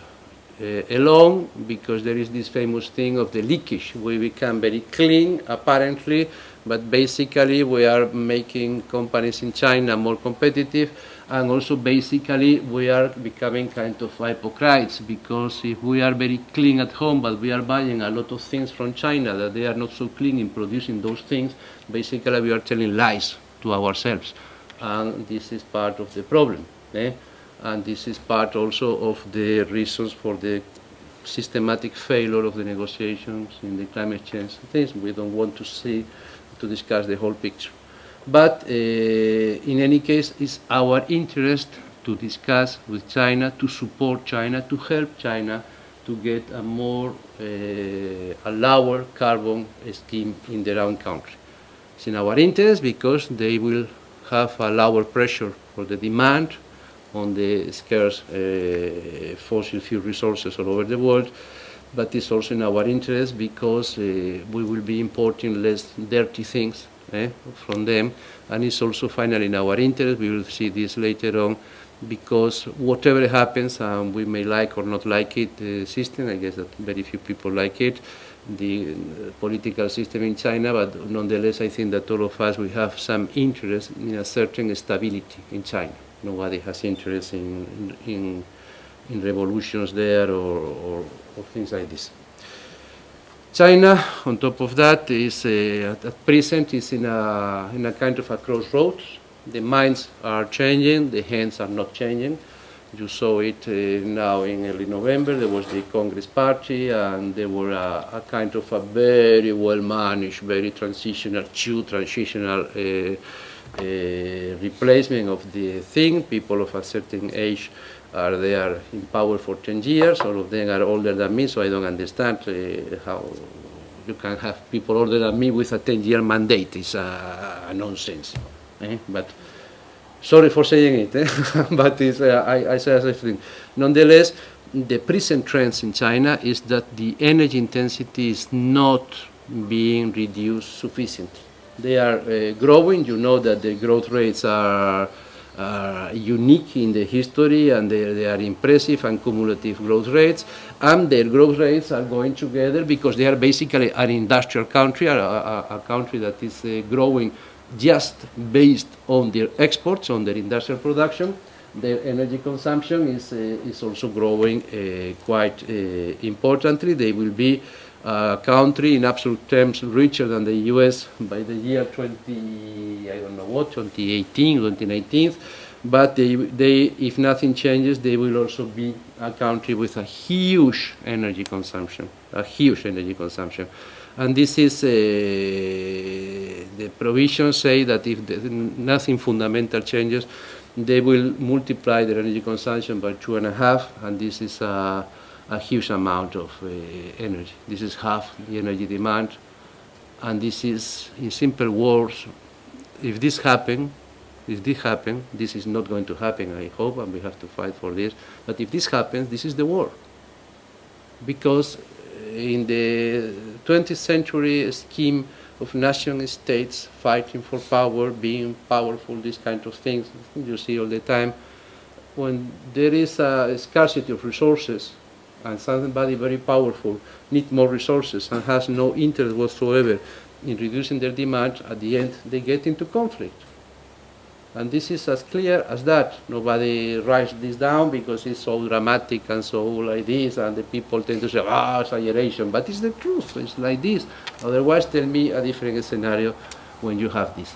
alone, because there is this famous thing of the leakage. We become very clean, apparently, but basically we are making companies in China more competitive, and also basically we are becoming kind of hypocrites, because if we are very clean at home, but we are buying a lot of things from China that they are not so clean in producing those things, basically we are telling lies to ourselves, and this is part of the problem. And this is part also of the reasons for the systematic failure of the negotiations in the climate change things. We don't want to discuss the whole picture. But in any case, it's our interest to discuss with China, to support China, to help China to get a lower carbon scheme in their own country. It's in our interest because they will have a lower pressure for the demand on the scarce fossil fuel resources all over the world, but it's also in our interest because we will be importing less dirty things from them, and it's also finally in our interest, we will see this later on, because whatever happens, we may like or not like it, the system, I guess that very few people like it, the political system in China, but nonetheless I think that all of us, we have some interest in a certain stability in China. Nobody has interest in revolutions there or things like this. China, on top of that, is at present is in a kind of a crossroads. The minds are changing, the hands are not changing. You saw it now in early November. There was the Congress Party, and there were a kind of a very well managed, very transitional replacement of the thing. People of a certain age are there in power for 10 years. All of them are older than me, so I don't understand how you can have people older than me with a 10-year mandate. It's a nonsense. But sorry for saying it, but it's, I say as a thing. Nonetheless, the present trends in China is that the energy intensity is not being reduced sufficiently. They are growing. You know that the growth rates are unique in the history, and they are impressive and cumulative growth rates, and their growth rates are going together because they are basically an industrial country, a country that is growing just based on their exports, on their industrial production. Their energy consumption is also growing quite importantly. They will be a country in absolute terms richer than the US by the year 2018, 2019. But they, if nothing changes, they will also be a country with a huge energy consumption, And this is, the provisions say that if nothing fundamental changes, they will multiply their energy consumption by 2.5, and this is a huge amount of energy. This is half the energy demand, and this is, in simple words, if this happens, this is not going to happen, I hope, and we have to fight for this, but if this happens, this is the war. Because in the 20th century scheme of nation states fighting for power, being powerful, these kind of things, you see all the time, when there is a scarcity of resources, and somebody very powerful needs more resources and has no interest whatsoever in reducing their demand, at the end they get into conflict. And this is as clear as that. Nobody writes this down because it's so dramatic and so like this, and the people tend to say, exaggeration, but it's the truth, it's like this. Otherwise, tell me a different scenario when you have this.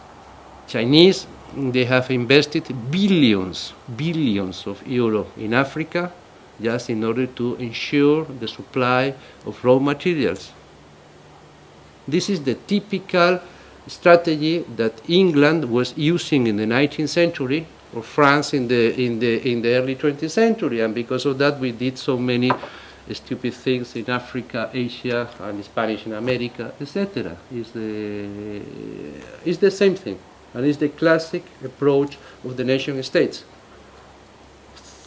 Chinese, they have invested billions of euros in Africa, just in order to ensure the supply of raw materials. This is the typical strategy that England was using in the 19th century, or France in the early 20th century, and because of that we did so many stupid things in Africa, Asia, and Spanish in America, etc. It's the same thing, and it's the classic approach of the nation states.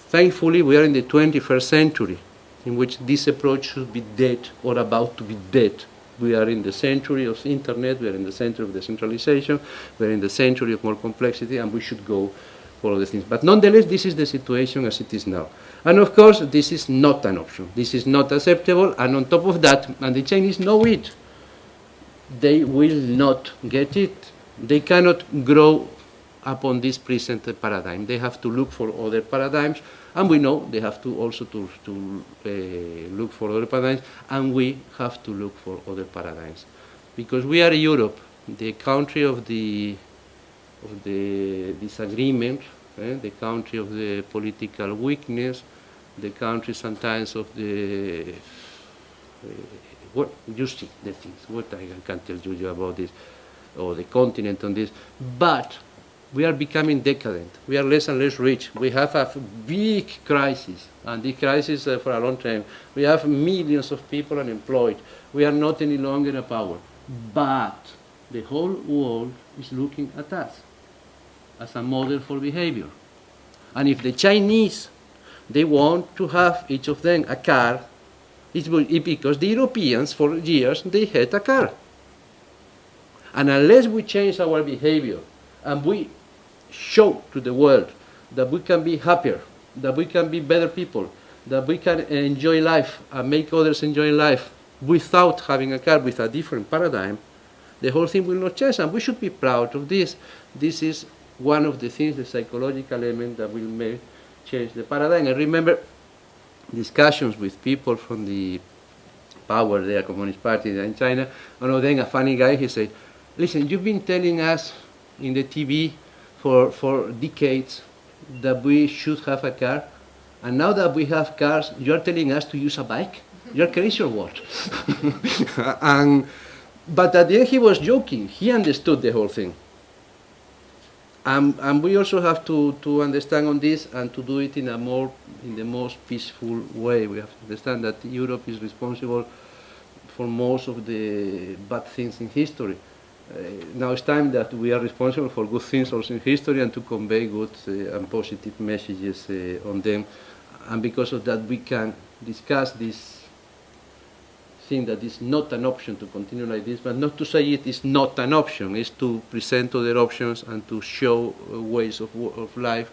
Thankfully, we are in the 21st century, in which this approach should be dead or about to be dead. We are in the century of the internet, we are in the century of decentralization, we are in the century of more complexity, and we should go for other things. But nonetheless, this is the situation as it is now. And of course, this is not an option. This is not acceptable. And on top of that, and the Chinese know it, they will not get it. They cannot grow upon this present paradigm. They have to look for other paradigms, and we know they have to also look for other paradigms, and we have to look for other paradigms. Because we are Europe, the country of the disagreement, the country of the political weakness, the country sometimes of the what you see the things. What I can tell you about this, or the continent on this, but we are becoming decadent. We are less and less rich. We have a big crisis, and this crisis for a long time. We have millions of people unemployed. We are not any longer a power, but the whole world is looking at us as a model for behavior. And if the Chinese, they want to have each of them a car, it's because the Europeans for years they had a car. And unless we change our behavior and we show to the world that we can be happier, that we can be better people, that we can enjoy life and make others enjoy life without having a car, with a different paradigm, the whole thing will not change. And we should be proud of this. This is one of the things, the psychological element that will change the paradigm. I remember discussions with people from the power, the Communist Party in China, and then a funny guy, he said, listen, you've been telling us in the TV for decades that we should have a car, and now that we have cars, you're telling us to use a bike? You're crazy or what? But at the end he was joking. He understood the whole thing. And we also have to understand on this and to do it in the most peaceful way. We have to understand that Europe is responsible for most of the bad things in history. Now it's time that we are responsible for good things also in history and to convey good and positive messages on them. And because of that, we can discuss this thing that is not an option to continue like this, but not to say it is not an option. It's to present other options and to show ways of life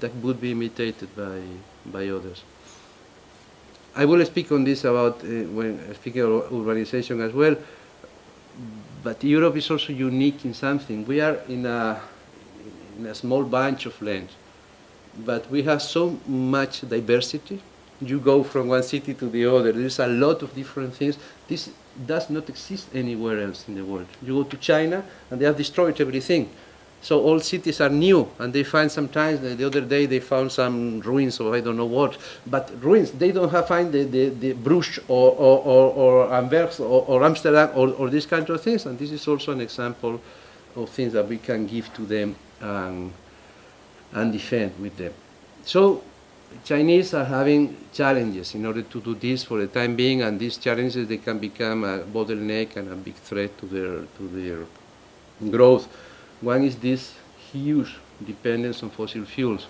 that would be imitated by others. I will speak on this about when speaking of urbanization as well. But Europe is also unique in something. We are in a small bunch of land, but we have so much diversity. You go from one city to the other. There's a lot of different things. This does not exist anywhere else in the world. You go to China, and they have destroyed everything. So all cities are new, and they find sometimes, the other day they found some ruins of I don't know what, but ruins, they don't find the Bruges or Anvers or Amsterdam or these kinds of things, and this is also an example of things that we can give to them and defend with them. So Chinese are having challenges in order to do this for the time being, and these challenges, they can become a bottleneck and a big threat to their growth. One is this huge dependence on fossil fuels.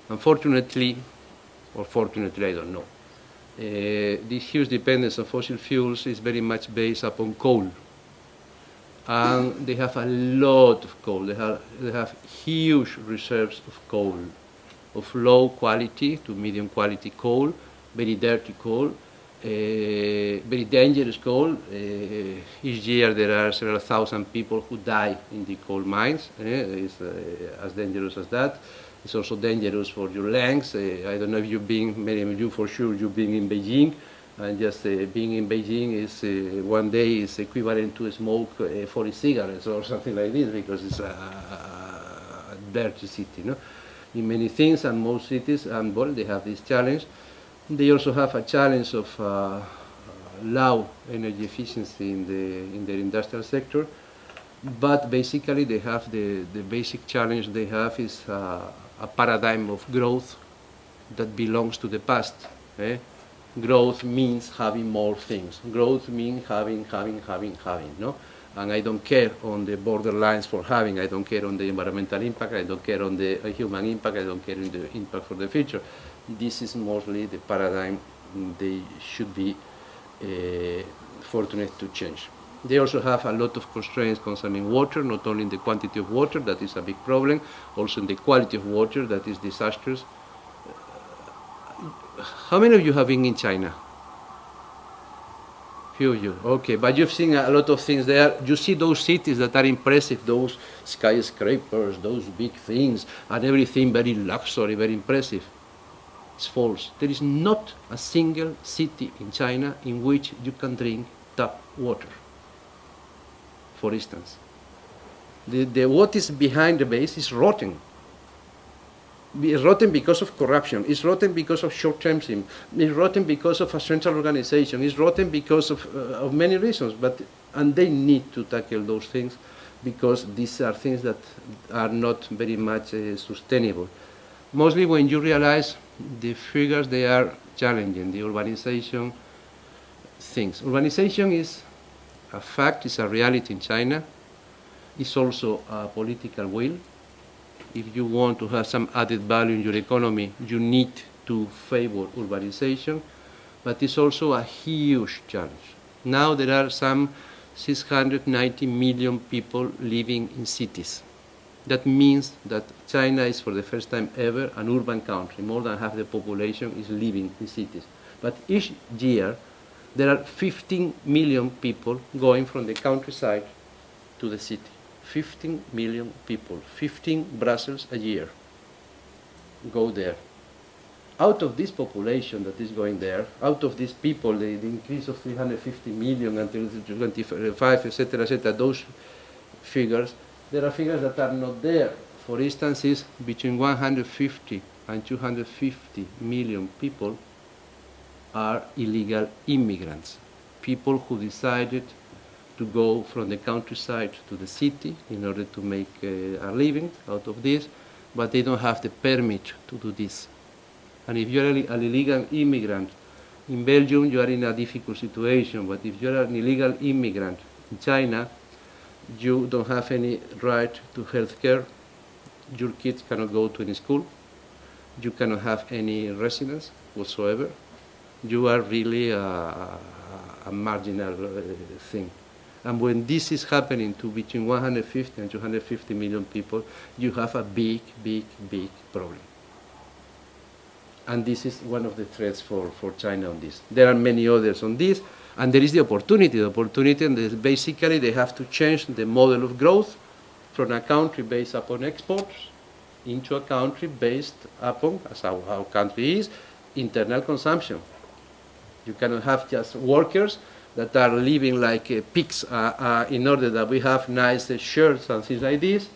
Unfortunately, or fortunately, I don't know, this huge dependence on fossil fuels is very much based upon coal. And they have a lot of coal. They have huge reserves of coal, of low quality to medium quality coal, very dirty coal, very dangerous coal. Each year there are several thousand people who die in the coal mines. It's as dangerous as that. It's also dangerous for your lungs. I don't know if you've been, many of you for sure, you've been in Beijing. And just being in Beijing is one day is equivalent to smoke 40 cigarettes or something like this, because it's a dirty city, no? In many things, and most cities, and well, they have this challenge. They also have a challenge of low energy efficiency in their industrial sector, but basically they have the basic challenge they have is a paradigm of growth that belongs to the past. Growth means having more things. Growth means having, no? And I don't care on the borderlines for having, I don't care on the environmental impact, I don't care on the human impact, I don't care on the impact for the future. This is mostly the paradigm they should be fortunate to change. They also have a lot of constraints concerning water, not only in the quantity of water, that is a big problem, also in the quality of water, that is disastrous. How many of you have been in China? Few of you, okay, but you've seen a lot of things there. You see those cities that are impressive, those skyscrapers, those big things, and everything very luxury, very impressive. It's false. There is not a single city in China in which you can drink tap water, for instance. What is behind the base is rotten. It's rotten because of corruption. It's rotten because of short-termism. It's rotten because of a central organization. It's rotten because of many reasons. And they need to tackle those things because these are things that are not very much sustainable. Mostly when you realize the figures, they are challenging, the urbanization things. Urbanization is a fact, it's a reality in China. It's also a political will. If you want to have some added value in your economy, you need to favor urbanization, but it's also a huge challenge. Now there are some 690 million people living in cities. That means that China is, for the first time ever, an urban country. More than half the population is living in cities. But each year, there are 15 million people going from the countryside to the city. 15 million people, 15 Brussels a year go there. Out of this population that is going there, out of these people, the increase of 350 million until 2025, etc., those figures, there are figures that are not there. For instance, is between 150 and 250 million people are illegal immigrants, people who decided to go from the countryside to the city in order to make a living out of this, but they don't have the permit to do this. And if you're an illegal immigrant in Belgium, you are in a difficult situation, but if you're an illegal immigrant in China, you don't have any right to health care, your kids cannot go to any school, you cannot have any residence whatsoever, you are really a marginal thing. And when this is happening to between 150 and 250 million people, you have a big, big, big problem. And this is one of the threats for China on this. There are many others on this, and there is the opportunity. The opportunity, and basically they have to change the model of growth from a country based upon exports into a country based upon, as our country is, internal consumption. You cannot have just workers that are living like pigs in order that we have nice shirts and things like this.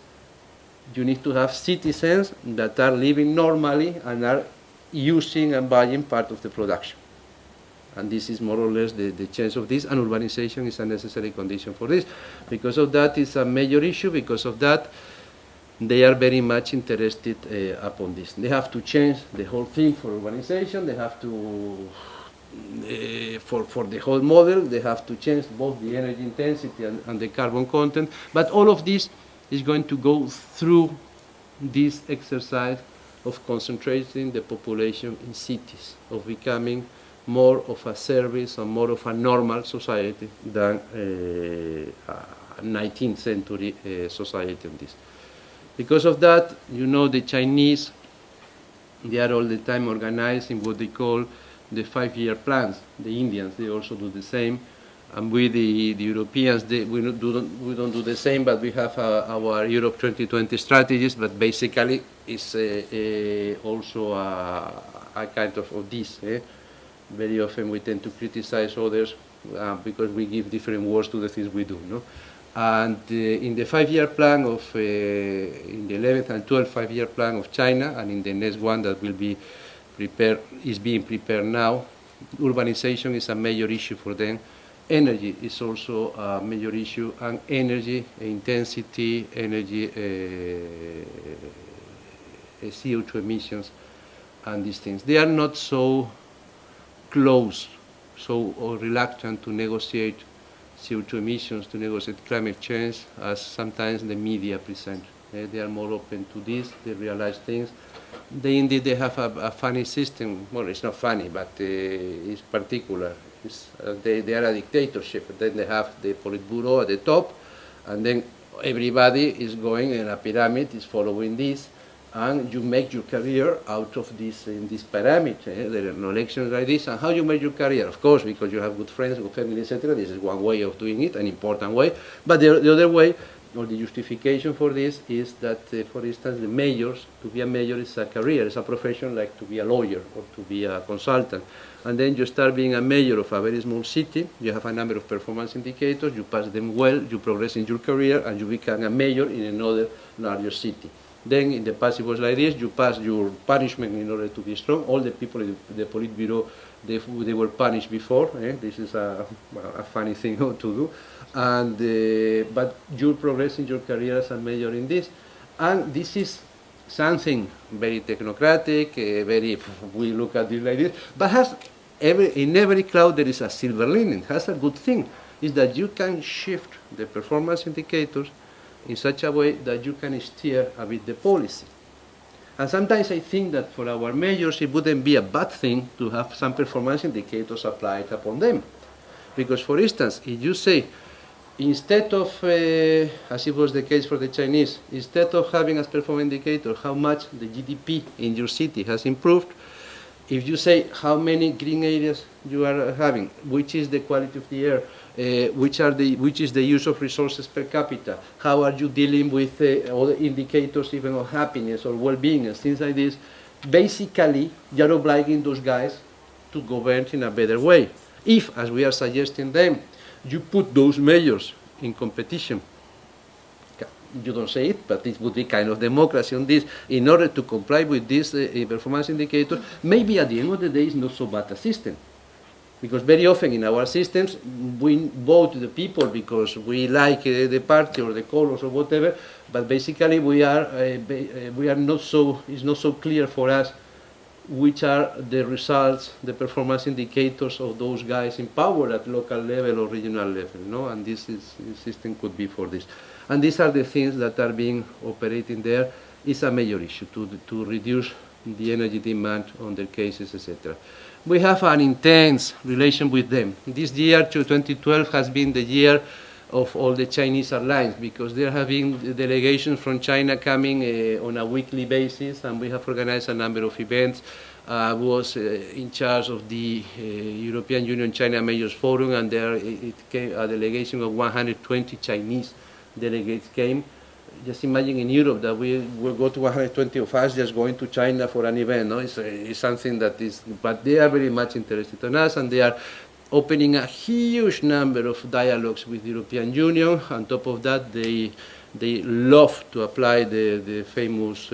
You need to have citizens that are living normally and are using and buying part of the production. And this is more or less the change of this, and urbanization is a necessary condition for this. Because of that, it's a major issue. Because of that, they are very much interested upon this. They have to change the whole thing for urbanization. They have to, for the whole model, they have to change both the energy intensity and the carbon content. But all of this is going to go through this exercise of concentrating the population in cities, of becoming more of a service and more of a normal society than a 19th century society on this. Because of that, you know, the Chinese, they are all the time organizing what they call the 5-year plans. The Indians, they also do the same. And we, the Europeans, we don't do the same, but we have our Europe 2020 strategies, but basically it's also a kind of this. Very often we tend to criticize others because we give different words to the things we do. No? And in the 5-year plan of, in the 11th and 12th 5-year plan of China, and in the next one that will be prepared, is being prepared now, urbanization is a major issue for them. Energy is also a major issue, and energy intensity, energy CO2 emissions, and these things. They are not so close, so reluctant to negotiate CO2 emissions, to negotiate climate change, as sometimes the media present. They are more open to this, they realize things. They indeed, they have a funny system. Well, it's not funny, but it's particular. They are a dictatorship. Then they have the Politburo at the top, and then everybody is going in a pyramid, is following this, and you make your career out of this, in this pyramid. There are no elections like this. And how you make your career? Of course, because you have good friends, good family, etc. This is one way of doing it, an important way. But the other way, or the justification for this, is that, for instance, the mayors, to be a mayor is a career, it's a profession like to be a lawyer or to be a consultant. And then you start being a mayor of a very small city, you have a number of performance indicators, you pass them well, you progress in your career, and you become a mayor in another larger city. Then in the past it was like this, you pass your punishment in order to be strong. All the people in the Politburo, they were punished before. This is a funny thing to do. And, but you progress in your career as a mayor in this. And this is something very technocratic, we look at this like this, but in every cloud there is a silver lining. Has a good thing, is that you can shift the performance indicators in such a way that you can steer a bit the policy. And sometimes I think that for our mayors it wouldn't be a bad thing to have some performance indicators applied upon them. Because for instance, if you say, instead of, as it was the case for the Chinese, instead of having as performance indicator how much the GDP in your city has improved, if you say how many green areas you are having, which is the quality of the air, which is the use of resources per capita, how are you dealing with other indicators even of happiness or well-being and things like this, basically you're obliging those guys to govern in a better way. If, as we are suggesting them, you put those mayors in competition, you don't say it, but it would be kind of democracy on this, in order to comply with this performance indicator, maybe at the end of the day it's not so bad a system. Because very often in our systems, we vote the people because we like the party or the colors or whatever, but basically we are not so, it's not so clear for us which are the results, the performance indicators of those guys in power at local level or regional level, no? And this system could be for this. And these are the things that are being operating there. It's a major issue to reduce the energy demand on their cases, etc. We have an intense relation with them. This year, 2012, has been the year of all the Chinese airlines, because there have been delegations from China coming on a weekly basis, and we have organized a number of events. I was in charge of the European Union China Mayors Forum, and there it came a delegation of 120 Chinese delegates came. Just imagine in Europe that we will go to 120 of us just going to China for an event. No? It's something that is, but they are very much interested in us, and they are opening a huge number of dialogues with the European Union. On top of that, they love to apply the famous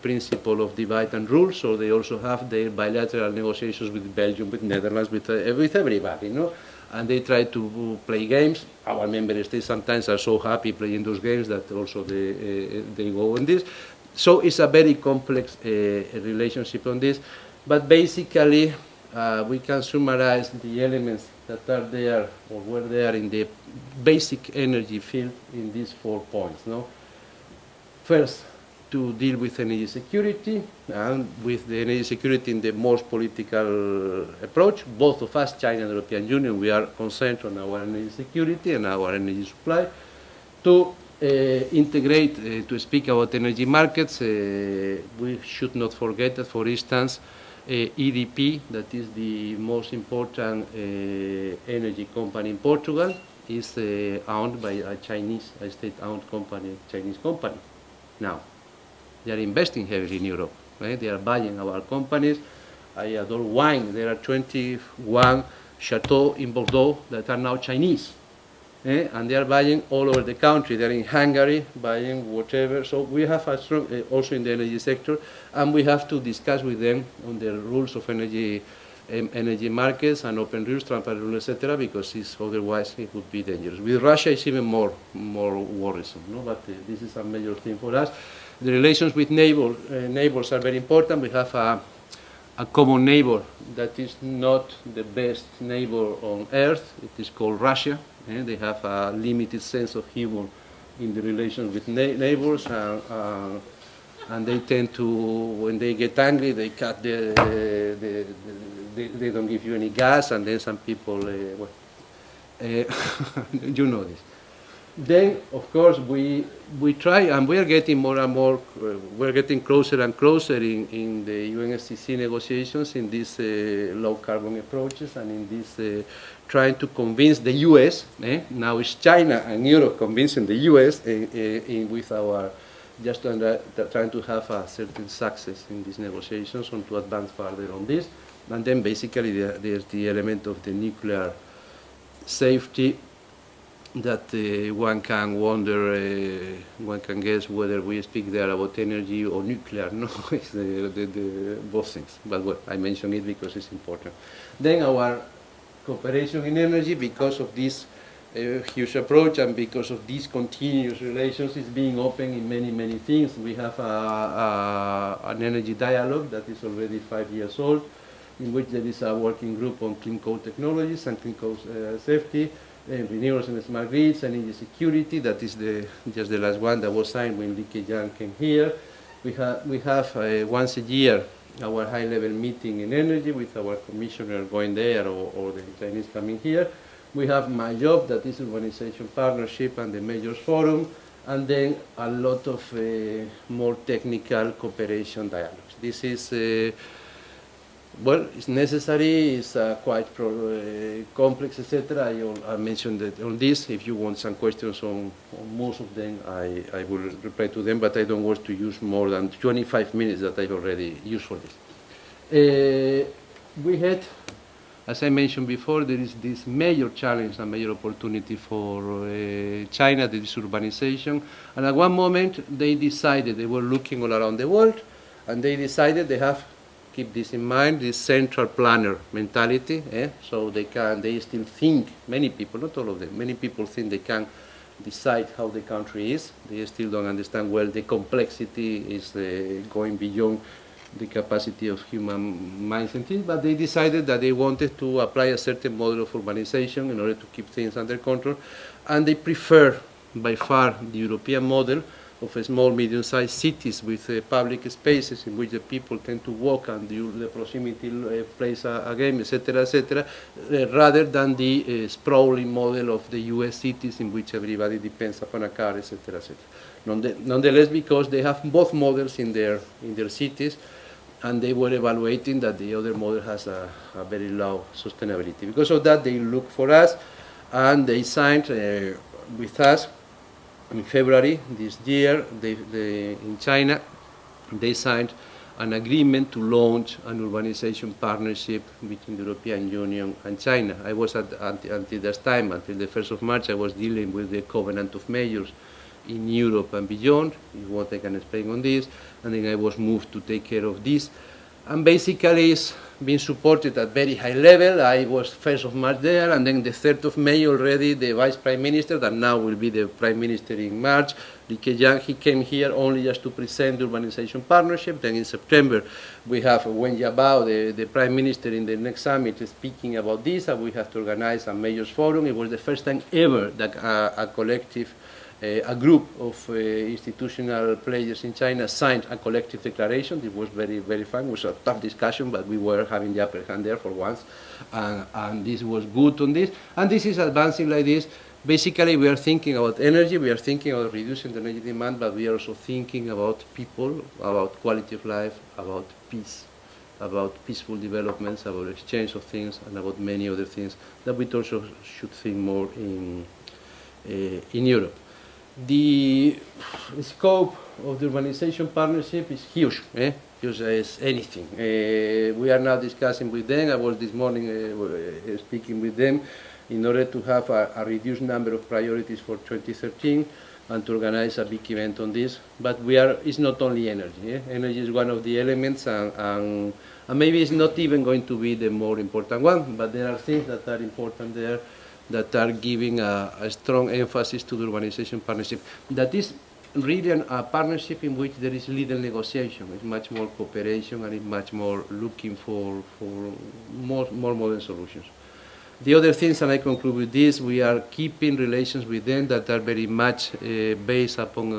principle of divide and rule, so they also have their bilateral negotiations with Belgium, with Netherlands, with everybody, no? And they try to play games. Our member states sometimes are so happy playing those games that also they go on this. So it's a very complex relationship on this, but basically we can summarize the elements that are there or were there in the basic energy field in these 4 points. No? First, to deal with energy security, and with the energy security in the most political approach. Both of us, China and the European Union, we are concerned on our energy security and our energy supply. To integrate, to speak about energy markets, we should not forget that, for instance, EDP, that is the most important energy company in Portugal, is owned by a state-owned company, a Chinese company. Now, they are investing heavily in Europe. Right? They are buying our companies. I adore wine. There are 21 chateaux in Bordeaux that are now Chinese. And they are buying all over the country. They are in Hungary, buying whatever. So we have a strong, also in the energy sector, and we have to discuss with them on the rules of energy markets and open rules, transparent rules, etc., because otherwise it would be dangerous. With Russia, it's even more worrisome. No? But this is a major thing for us. The relations with neighbors are very important. We have a common neighbor that is not the best neighbor on earth. It is called Russia. They have a limited sense of humor in the relations with neighbors. and they tend to, when they get angry, they cut they don't give you any gas, and then some people, you know this. Then, of course, we try, and we are getting more and more, we're getting closer and closer in the UNFCCC negotiations in these low carbon approaches, and in this trying to convince the US, now it's China and Europe convincing the US with our, just trying to have a certain success in these negotiations and to advance further on this. And then basically there's the element of the nuclear safety, that one can wonder, one can guess whether we speak there about energy or nuclear. No, it's both things. But well, I mention it because it's important. Then our cooperation in energy, because of this huge approach and because of these continuous relations, is being open in many, many things. We have an energy dialogue that is already 5 years old, in which there is a working group on clean coal technologies and clean coal safety, renewables and smart grids, and energy security. That is just the last one that was signed when Li Keqiang came here. We have once a year our high-level meeting in energy with our commissioner going there, or the Chinese coming here. We have my job, that is urbanization partnership and the majors forum, and then a lot of more technical cooperation dialogues. This is well, it's necessary, it's quite complex, etc. I mentioned that on this. If you want some questions on most of them, I will reply to them, but I don't want to use more than 25 minutes that I've already used for this. We had, as I mentioned before, there is this major challenge and major opportunity for China, that is urbanization. And at one moment, they decided, they were looking all around the world, and they decided they have, keep this in mind, this central planner mentality, so they still think, many people, not all of them, many people think they can decide how the country is. They still don't understand well the complexity is going beyond the capacity of human minds and things, but they decided that they wanted to apply a certain model of urbanization in order to keep things under control, and they prefer by far the European model of small, medium-sized cities with public spaces in which the people tend to walk, and the proximity plays a game, etc., rather than the sprawling model of the US cities in which everybody depends upon a car, etc., Nonetheless, because they have both models in their cities, and they were evaluating that the other model has a very low sustainability. Because of that, they looked for us, and they signed with us in February this year, in China, they signed an agreement to launch an urbanization partnership between the European Union and China. I was until this time, until the 1st of March, I was dealing with the Covenant of Mayors in Europe and beyond, is what I can explain on this, and then I was moved to take care of this. And basically it's been supported at very high level. I was 1st of March there, and then the 3rd of May already the Vice Prime Minister, that now will be the Prime Minister in March, Li Keqiang, he came here only just to present the urbanization partnership. Then in September we have Wen Jiabao, the Prime Minister, in the next summit speaking about this, and we have to organize a majors forum. It was the first time ever that a group of institutional players in China signed a collective declaration. It was very, very fun. It was a tough discussion, but we were having the upper hand there for once, and this was good on this. And this is advancing like this. Basically, we are thinking about energy, we are thinking about reducing the energy demand, but we are also thinking about people, about quality of life, about peace, about peaceful developments, about exchange of things, and about many other things that we also should think more in Europe. The scope of the urbanization partnership is huge, huge as anything. We are now discussing with them. I was this morning speaking with them in order to have a reduced number of priorities for 2013 and to organize a big event on this. But it's not only energy. Energy is one of the elements, and maybe it's not even going to be the more important one, but there are things that are important there that are giving a strong emphasis to the urbanization partnership. That is really a partnership in which there is little negotiation. It's much more cooperation, and it's much more looking for more modern solutions. The other things, and I conclude with this, we are keeping relations with them that are very much based upon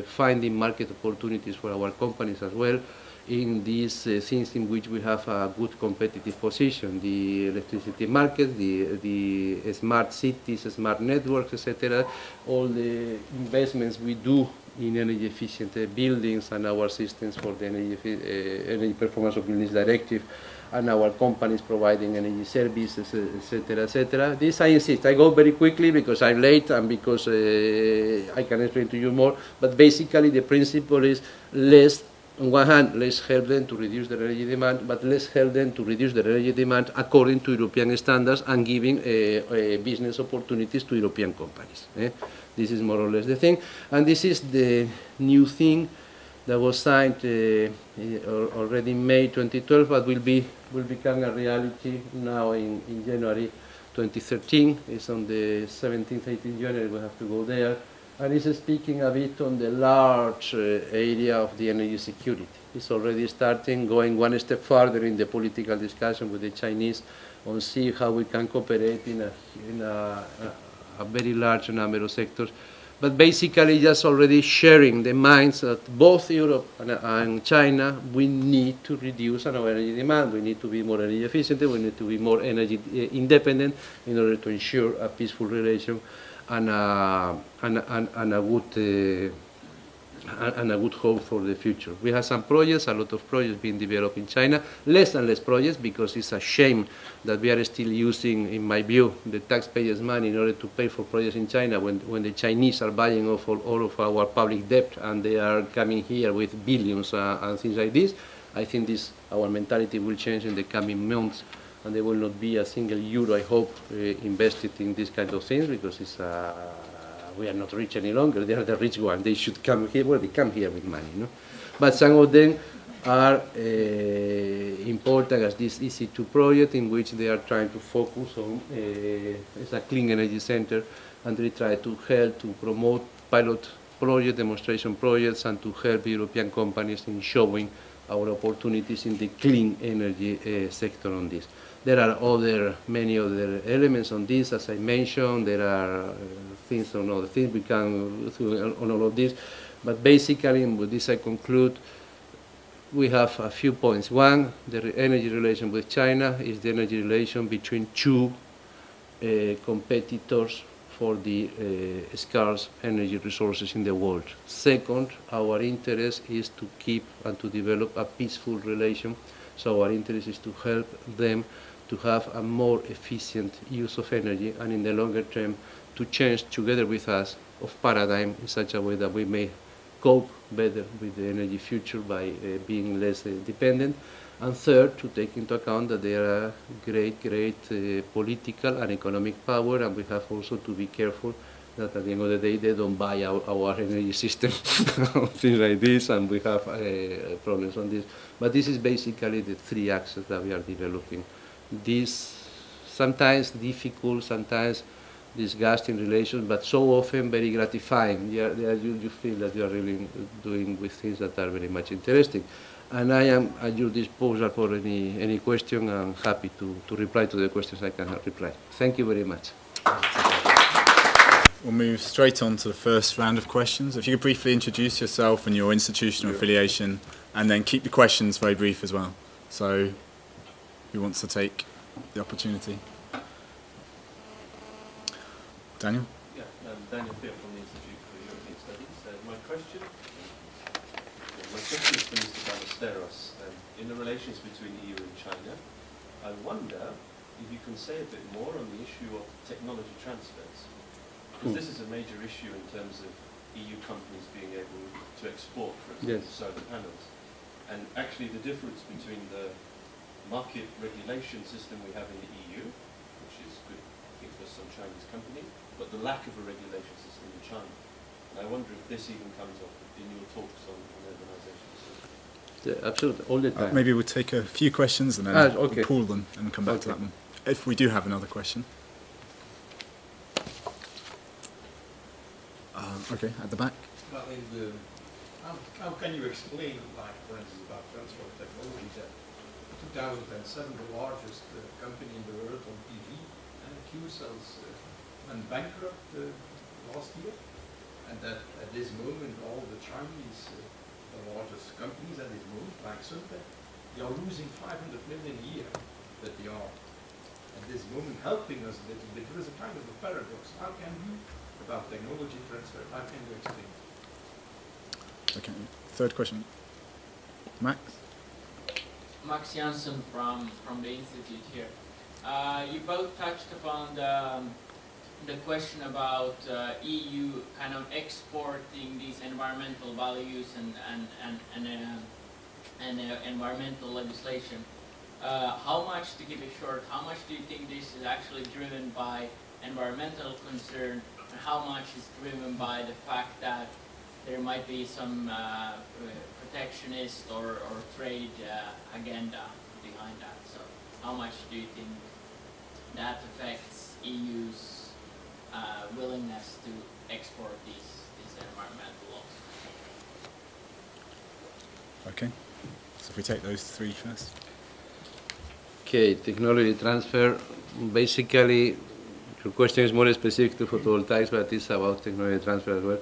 finding market opportunities for our companies as well in these things in which we have a good competitive position, the electricity market, the smart cities, smart networks, etc. All the investments we do in energy efficient buildings and our systems for the energy performance of buildings directive, and our companies providing energy services, etc., etc. This I insist. I go very quickly because I'm late and because I can explain to you more. But basically, the principle is less. On one hand, let's help them to reduce their energy demand, but let's help them to reduce their energy demand according to European standards and giving business opportunities to European companies. This is more or less the thing, and this is the new thing that was signed already in May 2012, but will become a reality now in January 2013. It's on the 17th, 18th January. We have to go there. And it's speaking a bit on the large area of the energy security. It's already starting, going one step further in the political discussion with the Chinese on see how we can cooperate in a very large number of sectors. But basically just already sharing the minds that both Europe and China, we need to reduce our energy demand. We need to be more energy efficient. We need to be more energy independent in order to ensure a peaceful relation and a good hope for the future. We have some projects, a lot of projects being developed in China, less and less projects because it's a shame that we are still using, in my view, the taxpayers' money in order to pay for projects in China when the Chinese are buying off all of our public debt and they are coming here with billions and things like this. I think our mentality will change in the coming months, and there will not be a single euro, I hope, invested in these kind of things because we are not rich any longer. They are the rich ones. They should come here. Well, they come here with money, no? But some of them are important as this EC2 project in which they are trying to focus on it's a clean energy center, and they try to help to promote pilot project, demonstration projects, and to help European companies in showing our opportunities in the clean energy sector on this. There are many other elements on this, as I mentioned. There are things on other things we can through on all of this, but basically, with this I conclude. We have a few points. One, the energy relation with China is the energy relation between two competitors for the scarce energy resources in the world. Second, our interest is to keep and to develop a peaceful relation. So our interest is to help them to have a more efficient use of energy, and in the longer term to change together with us of paradigm in such a way that we may cope better with the energy future by being less dependent. And third, to take into account that they are great political and economic power, and we have also to be careful that at the end of the day they don't buy our energy system, things like this, and we have problems on this. But this is basically the three axes that we are developing. This sometimes difficult, sometimes disgusting relations, but so often very gratifying. You feel that you are really doing with things that are very much interesting. And I am at your disposal for any question. I'm happy to reply to the questions I can reply. Thank you very much. We'll move straight on to the first round of questions. If you could briefly introduce yourself and your institutional affiliation, and then keep the questions very brief as well. So, who wants to take the opportunity? Daniel? Yeah, Daniel Fear from the Institute for European Studies. My question is to Mr. Ballesteros. In the relations between EU and China, I wonder if you can say a bit more on the issue of technology transfers. Because this is a major issue in terms of EU companies being able to export, for example, solar panels. And actually the difference between the market regulation system we have in the EU, which is good, I think, for some Chinese companies, but the lack of a regulation system in China. And I wonder if this even comes up in your talks on urbanization. Absolutely, all the time. Maybe we'll take a few questions and then we'll pool them and come back to that one. If we do have another question. Okay, at the back. Well, how can you explain, like, for instance, about transfer of technology, that 2007 the largest company in the world on PV, and Q-Cells went bankrupt last year, and that at this moment all the Chinese, the largest companies at this moment, like Suntec, they are losing 500 million a year, but they are at this moment helping us a little bit. There is a kind of a paradox. How can you, about technology transfer, how can you explain it? Okay, third question. Max? Max Janssen from the Institute here. You both touched upon the question about EU kind of exporting these environmental values and environmental legislation. How much, to keep it short, how much do you think this is actually driven by environmental concern, and how much is driven by the fact that there might be some protectionist or trade agenda behind that? So how much do you think that affects EU's willingness to export these environmental laws? Okay, so if we take those three first. Okay, technology transfer. Basically, your question is more specific to photovoltaics, but it's about technology transfer as well.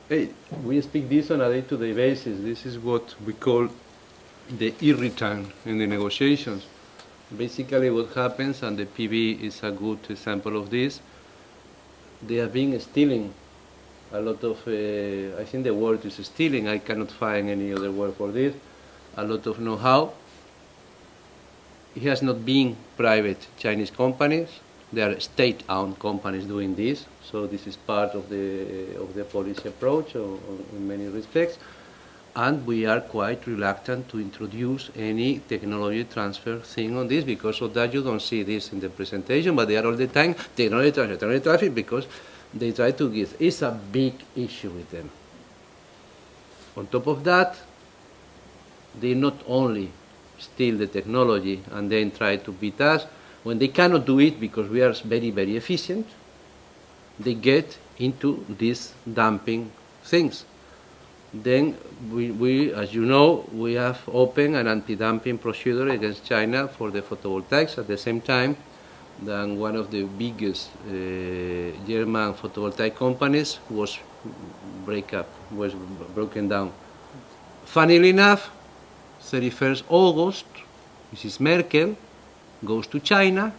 Hey, we speak this on a day-to-day basis. This is what we call the e-return in the negotiations. Basically what happens, and the PV is a good example of this, they have been stealing a lot of, I think the word is stealing, I cannot find any other word for this, a lot of know-how. It has not been private Chinese companies, they are state-owned companies doing this, so this is part of the policy approach in many respects, and we are quite reluctant to introduce any technology transfer thing on this. Because of that you don't see this in the presentation, but they are all the time technology transfer, because they try to give, it's a big issue with them. On top of that, they not only steal the technology and then try to beat us, when they cannot do it because we are very, very efficient, they get into these dumping things. Then we, as you know, we have opened an anti-dumping procedure against China for the photovoltaics. At the same time, then one of the biggest German photovoltaic companies was broken down. Funnily enough, 31st August, Mrs. Merkel goes to China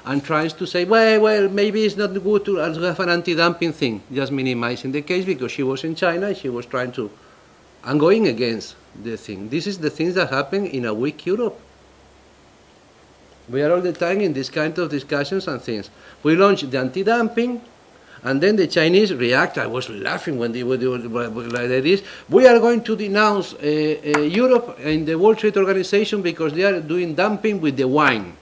and tries to say, well, maybe it's not good to have an anti-dumping thing, just minimizing the case because she was in China and she was trying to, and going against the thing. This is the things that happen in a weak Europe. We are all the time in this kind of discussions and things. We launch the anti-dumping, and then the Chinese react. I was laughing when they would do like this. We are going to denounce Europe and the World Trade Organization because they are doing dumping with the wine.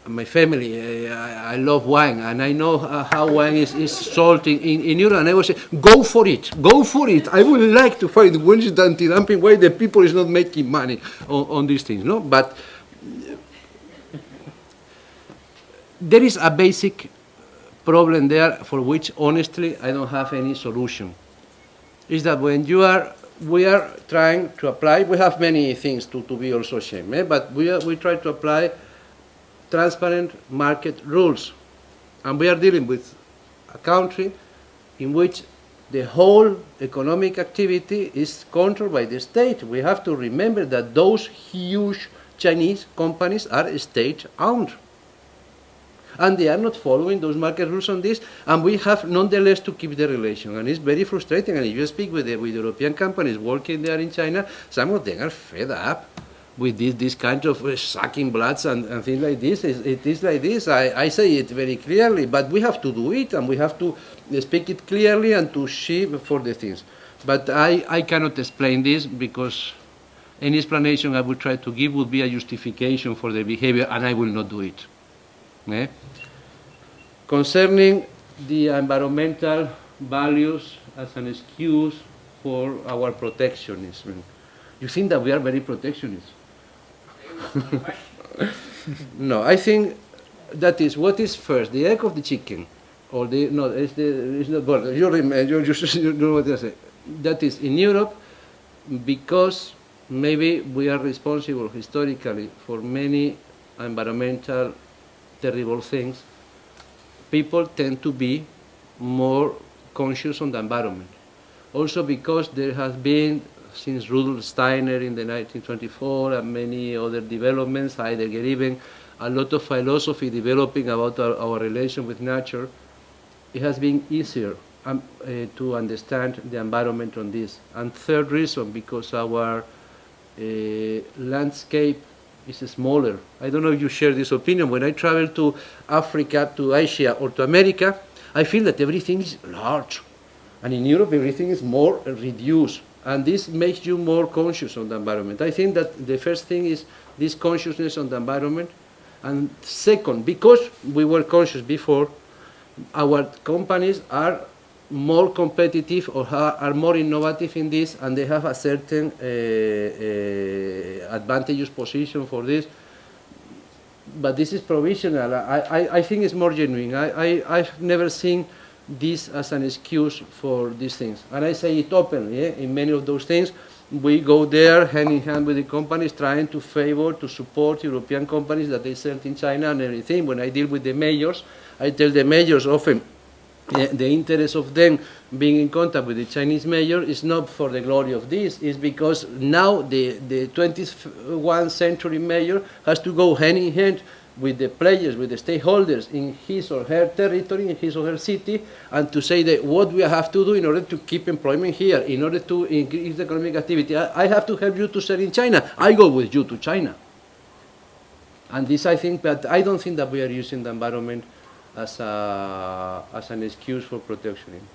My family, I love wine, and I know how wine is sold in Europe, and I was saying, go for it, go for it. I would like to find when is the anti-dumping, why the people is not making money on these things, no? But there is a basic problem there for which, honestly, I don't have any solution. Is that when we are trying to apply, we have many things to be also ashamed, but we try to apply transparent market rules. And we are dealing with a country in which the whole economic activity is controlled by the state. We have to remember that those huge Chinese companies are state-owned. And they are not following those market rules on this, and we have nonetheless to keep the relation. And it's very frustrating. And if you speak with European companies working there in China, some of them are fed up with this kind of sucking bloods and things like this. It is like this. I say it very clearly, but we have to do it, and we have to speak it clearly and to shift for the things. But I cannot explain this because any explanation I would try to give would be a justification for the behavior, and I will not do it. Concerning the environmental values as an excuse for our protectionism, you think that we are very protectionist? No, I think that is what is first, the egg of the chicken, or the no, it's not both. You know what I say. That is in Europe, because maybe we are responsible historically for many environmental terrible things. People tend to be more conscious on the environment. Also because there has been, since Rudolf Steiner in the 1924 and many other developments, Heidegger even, a lot of philosophy developing about our relation with nature, it has been easier to understand the environment on this. And third reason, because our landscape is smaller. I don't know if you share this opinion. When I travel to Africa, to Asia, or to America, I feel that everything is large. And in Europe, everything is more reduced. And this makes you more conscious on the environment. I think that the first thing is this consciousness on the environment. And second, because we were conscious before, our companies are more competitive or are more innovative in this, and they have a certain advantageous position for this. But this is provisional. I think it's more genuine. I've never seen this as an excuse for these things. And I say it openly. In many of those things, we go there hand in hand with the companies trying to favor, to support European companies that they sell in China and everything. When I deal with the mayors, I tell the mayors often the interest of them being in contact with the Chinese mayor is not for the glory of this, it's because now the 21st century mayor has to go hand in hand with the players, with the stakeholders in his or her territory, in his or her city, and to say that what we have to do in order to keep employment here, in order to increase the economic activity. I have to help you to sell in China. I go with you to China. And this I think, but I don't think that we are using the environment as an excuse for protectionism.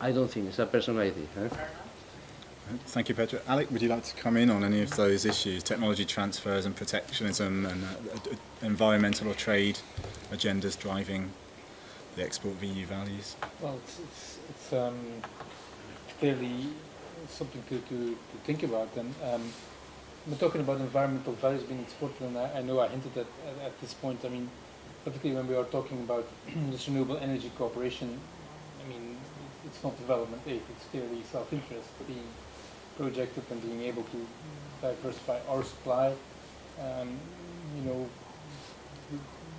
I don't think, it's a personal idea. Thank you, Pedro. Alec, would you like to come in on any of those issues, technology transfers and protectionism and environmental or trade agendas driving the export of EU values? Well, it's clearly something to think about. And we're talking about environmental values being exported, and I know I hinted at this point. I mean, particularly when we are talking about this renewable energy cooperation, I mean, it's not development aid, it's clearly self-interest being projected and being able to diversify our supply. You know,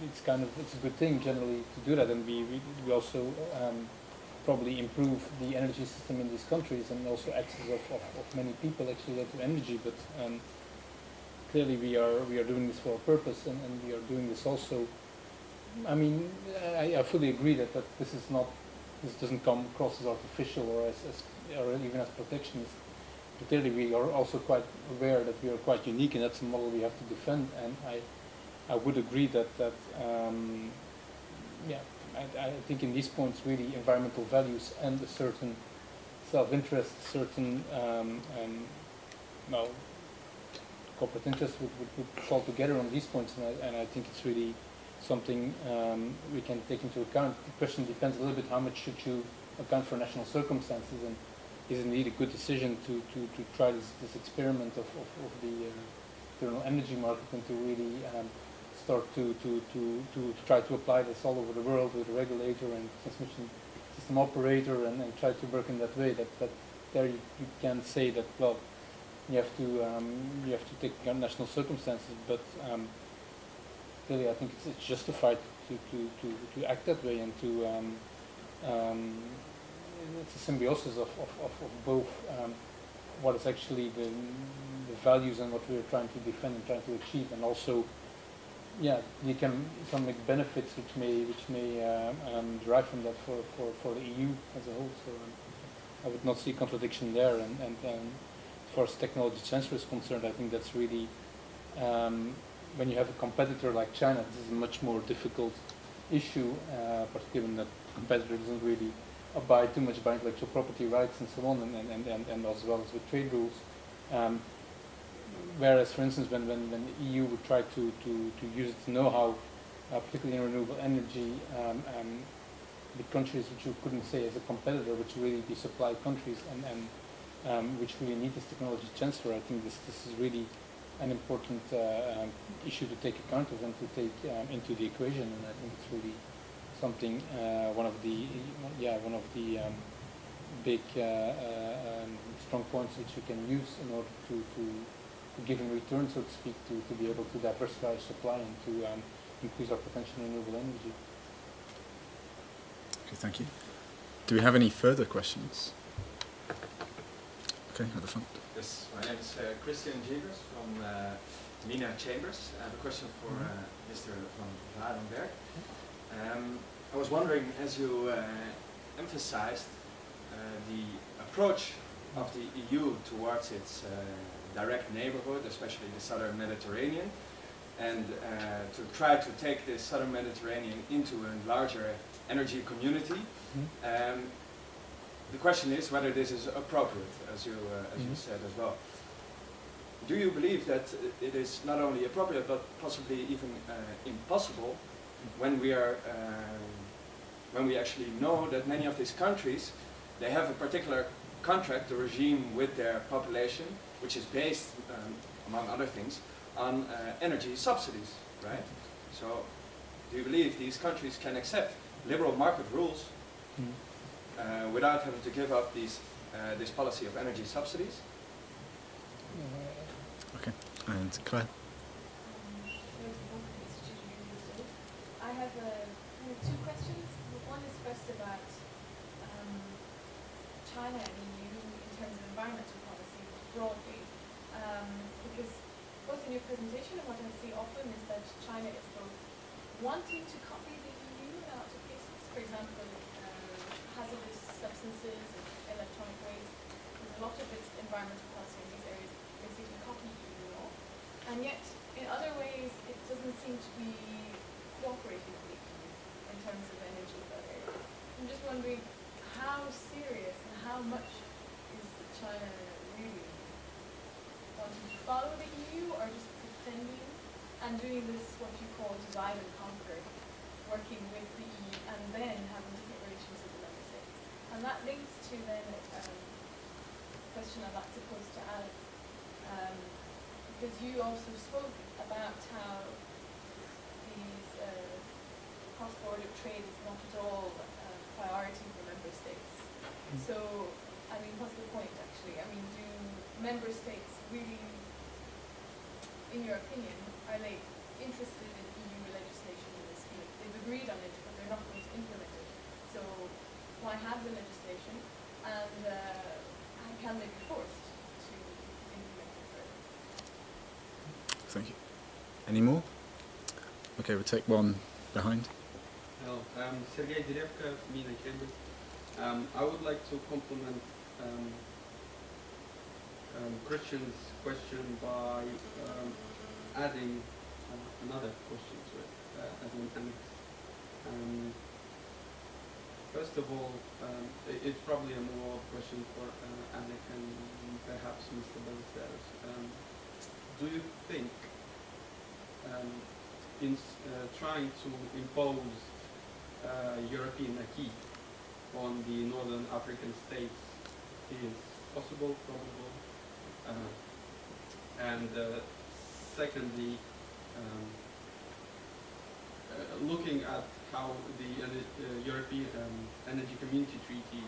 it's a good thing generally to do that, and we also probably improve the energy system in these countries and also access of many people actually to energy. But clearly we are doing this for a purpose, and we are doing this also. I mean, I fully agree that this doesn't come across as artificial or even as protectionist. But clearly we are also quite aware that we are quite unique, and that's a model we have to defend. And I would agree that yeah, I think in these points really environmental values and a certain self-interest, certain well, corporate interest would fall together on these points, and I think it's really something we can take into account. The question depends a little bit how much should you account for national circumstances, and is it indeed a good decision to try this experiment of the internal energy market, and to really start to try to apply this all over the world with a regulator and transmission system operator, and try to work in that way. That there you can say that, well, you have to take account national circumstances, but clearly I think it's justified to act that way, and to it's a symbiosis of both what is actually the values and what we're trying to defend and trying to achieve, and also, yeah, the economic benefits which may derive from that for the EU as a whole. So I would not see contradiction there. And as far as technology transfer is concerned, I think that's really when you have a competitor like China, this is a much more difficult issue, particularly when that competitor doesn't really abide too much by intellectual property rights and so on, and as well as with trade rules. Whereas, for instance, when the EU would try to use its know-how, particularly in renewable energy, the countries which you couldn't say as a competitor, which really the supply countries and which really need this technology transfer, I think this is really an important issue to take account of and to take into the equation, and I think it's really something one of the big strong points which you can use in order to give in return, so to speak, to be able to diversify our supply and to increase our potential in renewable energy. Okay, thank you. Do we have any further questions? Okay, at the front. Yes, my name is Christian Jegers from Mina Chambers. I have a question for Mr. van Varenberg. I was wondering, as you emphasized the approach of the EU towards its direct neighborhood, especially the southern Mediterranean, and to try to take the southern Mediterranean into a larger energy community. The question is whether this is appropriate, as you said as well. Do you believe that it is not only appropriate but possibly even impossible when we actually know that many of these countries, they have a particular contract, a regime with their population, which is based, among other things, on energy subsidies, right? So, do you believe these countries can accept liberal market rules without having to give up this policy of energy subsidies? Okay, and Claire? I have two questions. One is first about China and EU in terms of environmental policy broadly, because both in your presentation and what I see often is that China is both wanting to copy the EU in a lot of cases, for example, hazardous substances and electronic waste. There's a lot of its environmental policy in these areas basically copy EU law, and yet in other ways it doesn't seem to be cooperating with the EU in terms of energy in that area. I'm just wondering how serious and how much is China really wanting to follow the EU, or just pretending and doing this what you call divide and conquer, working with the EU and then having different relations with the member states. And that links to then a question I'd like to pose to Alec, because you also spoke about how these cross-border trade is not at all a priority for member states. So, I mean, what's the point actually? I mean, do member states really, in your opinion, are they interested in EU legislation in this field? They've agreed on it, but they're not going to implement it. So, why have the legislation, and can they be forced to implement it further? Thank you. Any more? Okay, we'll take one behind. Hello, Sergei Derevka, Mina Chambers. I would like to complement Christian's question by adding another question to it as an annex. First of all, it's probably a more question for Alec and perhaps Mr. Ballesteros. Do you think in trying to impose European acquis on the Northern African states is possible, probable? And secondly, looking at how the European Energy Community Treaty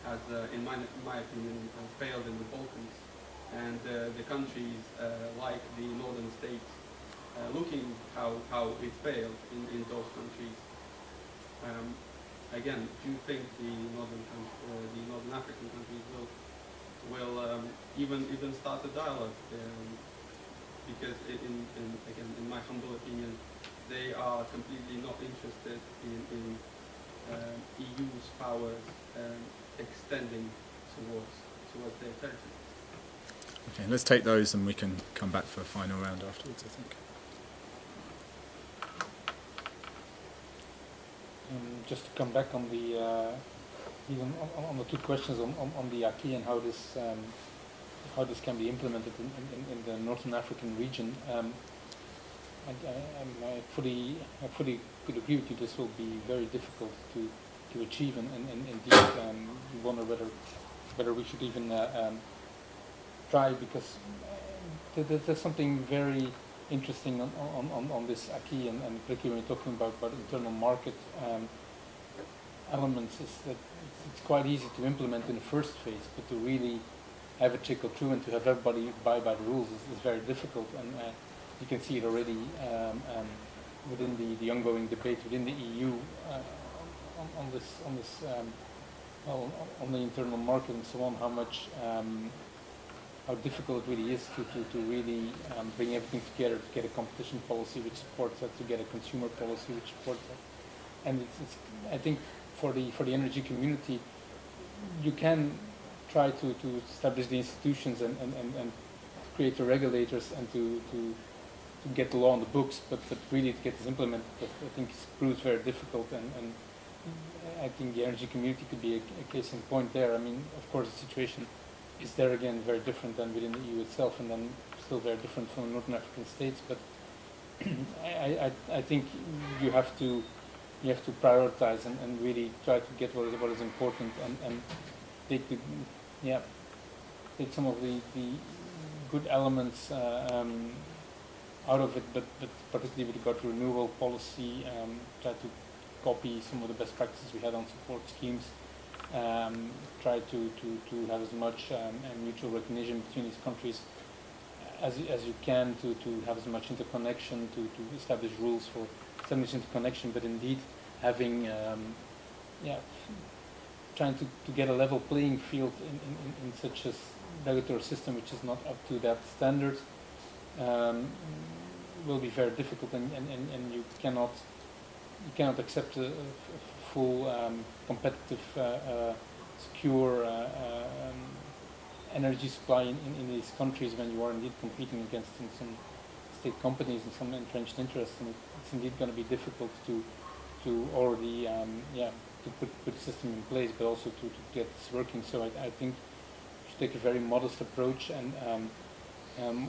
has, in my opinion, failed in the Balkans, and the countries like the northern states, looking how it failed in those countries. Again, do you think the Northern African countries will even start a dialogue? Because in my humble opinion, they are completely not interested in EU's powers extending towards their territory. Okay, let's take those and we can come back for a final round afterwards, I think. Just to come back on the even on the two questions on the acquis and how this can be implemented in the Northern African region. I fully could agree with you. This will be very difficult to achieve, and indeed you wonder whether we should even try, because there's something very interesting on this acquis, and particularly when you're talking about internal market. elements is that it's quite easy to implement in the first phase, but to really have it trickle through and to have everybody abide by the rules is very difficult. And you can see it already within the ongoing debate within the EU on this well, on the internal market and so on, how much how difficult it really is to really bring everything together, to get a competition policy which supports that, to get a consumer policy which supports that. And it's I think for the energy community, you can try to establish the institutions and create the regulators and to get the law on the books, but really to get this implemented, I think it proves very difficult, and I think the energy community could be a case in point there. I mean, of course, the situation is there again very different than within the EU itself, and then still very different from the Northern African states. But I think you have to prioritize and really try to get what is important and take take some of the good elements out of it, but particularly with regard to renewable policy, try to copy some of the best practices we had on support schemes, try to have as much mutual recognition between these countries as you can, to have as much interconnection, to establish rules for establishing interconnection, but indeed having trying to get a level playing field in such a regulatory system which is not up to that standard will be very difficult, and you cannot accept a full competitive secure energy supply in these countries when you are indeed competing against some state companies and some entrenched interests, and it's indeed going to be difficult to already to put the system in place, but also to get this working. So I think we should take a very modest approach, and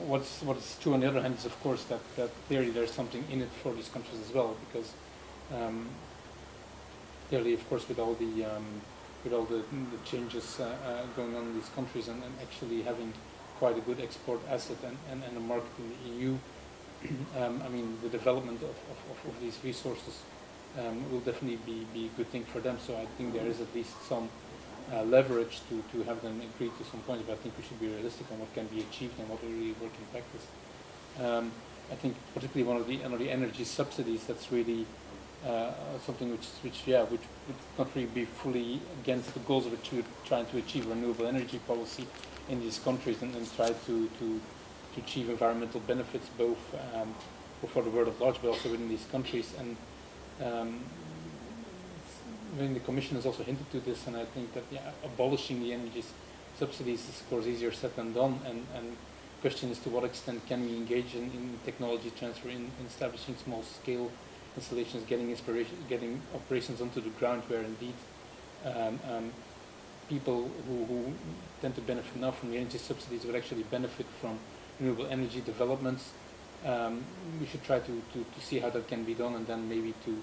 what is true on the other hand is, of course, that clearly there's something in it for these countries as well, because clearly, of course, with all the changes going on in these countries, and actually having quite a good export asset and a market in the EU, I mean, the development of these resources will definitely be a good thing for them. So I think there is at least some leverage to have them agree to some point, but I think we should be realistic on what can be achieved and what will really work in practice. I think particularly one of the energy subsidies, that's really something which would not really be fully against the goals of which we're trying to achieve renewable energy policy in these countries, and try to achieve environmental benefits both for the world at large, but also within these countries. And when the Commission has also hinted to this, and I think that abolishing the energy subsidies is of course easier said than done, and the question is to what extent can we engage in technology transfer, in establishing small scale installations, getting operations onto the ground where indeed people who tend to benefit now from the energy subsidies would actually benefit from renewable energy developments. We should try to see how that can be done, and then maybe to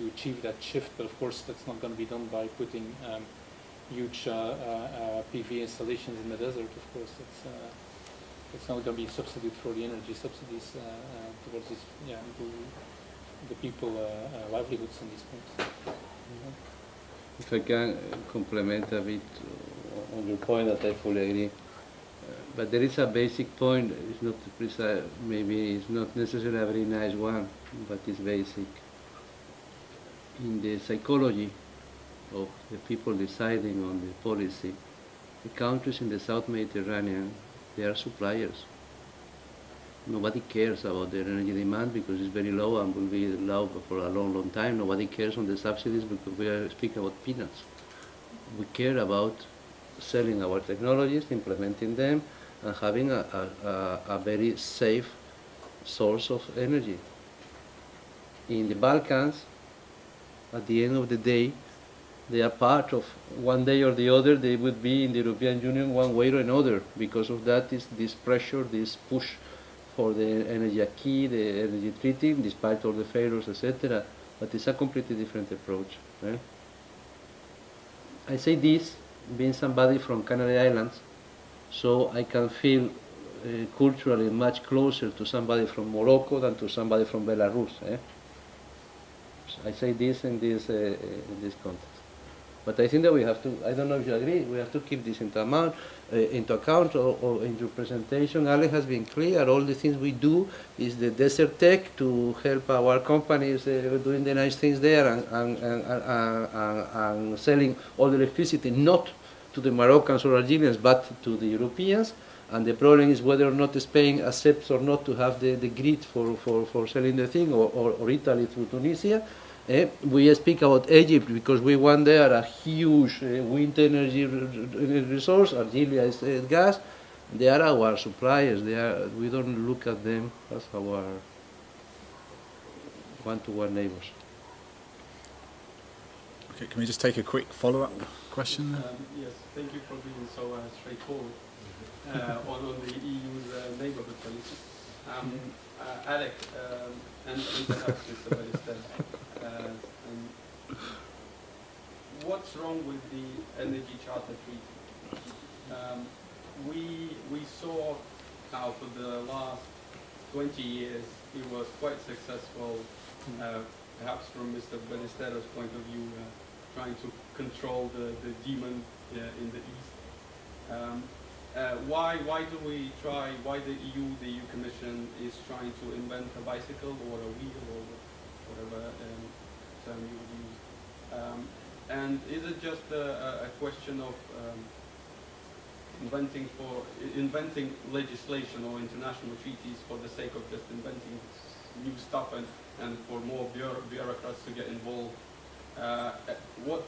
achieve that shift. But of course, that's not going to be done by putting huge PV installations in the desert. Of course, it's not going to be a substitute for the energy subsidies towards this, the people livelihoods in these points. If I can complement a bit on your point, that I fully agree. But there is a basic point. It's not precise. Maybe it's not necessarily a very nice one, but it's basic. In the psychology of the people deciding on the policy, the countries in the South Mediterranean, they are suppliers. Nobody cares about their energy demand because it's very low and will be low for a long, long time. Nobody cares on the subsidies because we are speaking about peanuts. We care about selling our technologies, implementing them, and having a very safe source of energy. In the Balkans, at the end of the day, they are part of, one day or the other, they would be in the European Union one way or another. Because of that is this pressure, this push for the energy acquis, the energy treaty, despite all the failures, etc. But it's a completely different approach. Right? I say this being somebody from Canary Islands, so I can feel culturally much closer to somebody from Morocco than to somebody from Belarus. I say this in this context. But I think that we have to, I don't know if you agree, we have to keep this into account or in your presentation. Ale has been clear, all the things we do is the desert tech to help our companies doing the nice things there and selling all the electricity not to the Moroccans or Algerians but to the Europeans. And the problem is whether or not Spain accepts or not to have the grid for selling the thing, or Italy through Tunisia. We speak about Egypt because we want there a huge wind energy resource. Algeria is gas. They are our suppliers. We don't look at them as our one-to-one neighbors. Okay, can we just take a quick follow-up question? Yes, thank you for being so straightforward on the EU's neighborhood policy. Alec, and perhaps Mr. Ballester, what's wrong with the Energy Charter Treaty? We saw how for the last 20 years it was quite successful, perhaps from Mr. Ballestero's point of view, trying to control the demon in the east. Why the EU Commission is trying to invent a bicycle or a wheel or whatever term you would use? And is it just a question of inventing legislation or international treaties for the sake of just inventing new stuff and for more bureaucrats to get involved? What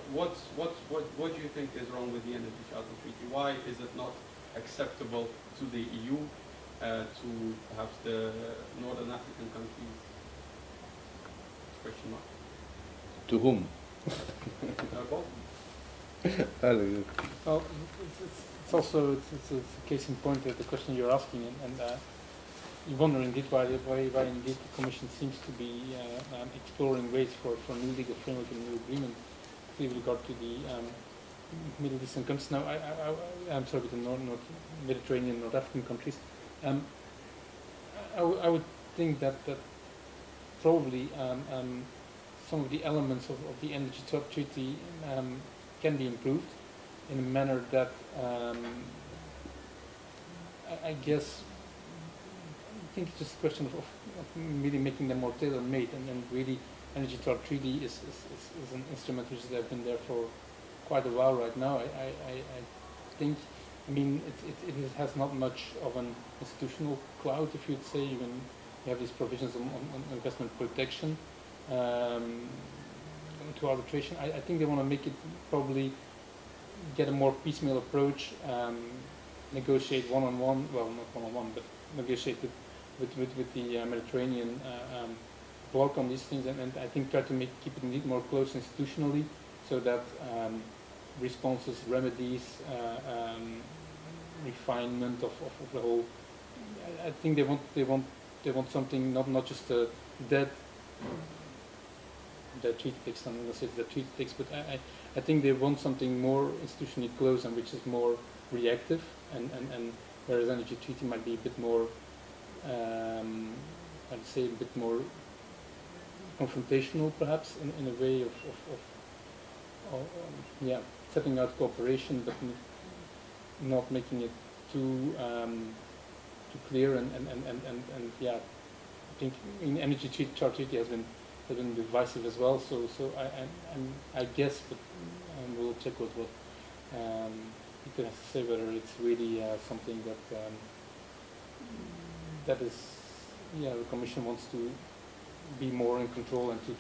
do you think is wrong with the Energy Charter Treaty? Why is it not acceptable to the EU, to perhaps the Northern African countries? Question mark. To whom? Both. Well, it's also it's a case in point with the question you're asking, and you wonder indeed why indeed the Commission seems to be exploring ways for new legal framework and new agreement with regard to the Middle Eastern countries. Now, I'm sorry, with the North Mediterranean, North African countries. I would think that probably some of the elements of the Energy Treaty can be improved in a manner that I guess I think it's just a question of really making them more tailor-made, and really Energy Charter Treaty is an instrument which has been there for quite a while right now. I think, I mean, it has not much of an institutional clout, if you'd say. You have these provisions on investment protection to arbitration. I think they want to make it probably get a more piecemeal approach, negotiate one-on-one, well, not one-on-one, but negotiate with the Mediterranean bloc on these things, and I think try to keep it indeed more close institutionally, so that responses, remedies, refinement of the whole. I think they want something, not just a dead treaty text. I'm going to say the treaty text, but I think they want something more institutionally close and which is more reactive, and whereas Energy Treaty might be a bit more, I'd say a bit more confrontational, perhaps, in a way of setting out cooperation, but not making it too clear, and yeah, I think in Energy Charter Treaty has been divisive as well. So I guess, but we'll check what Peter has to say, whether it's really something that is, the Commission wants to be more in control and to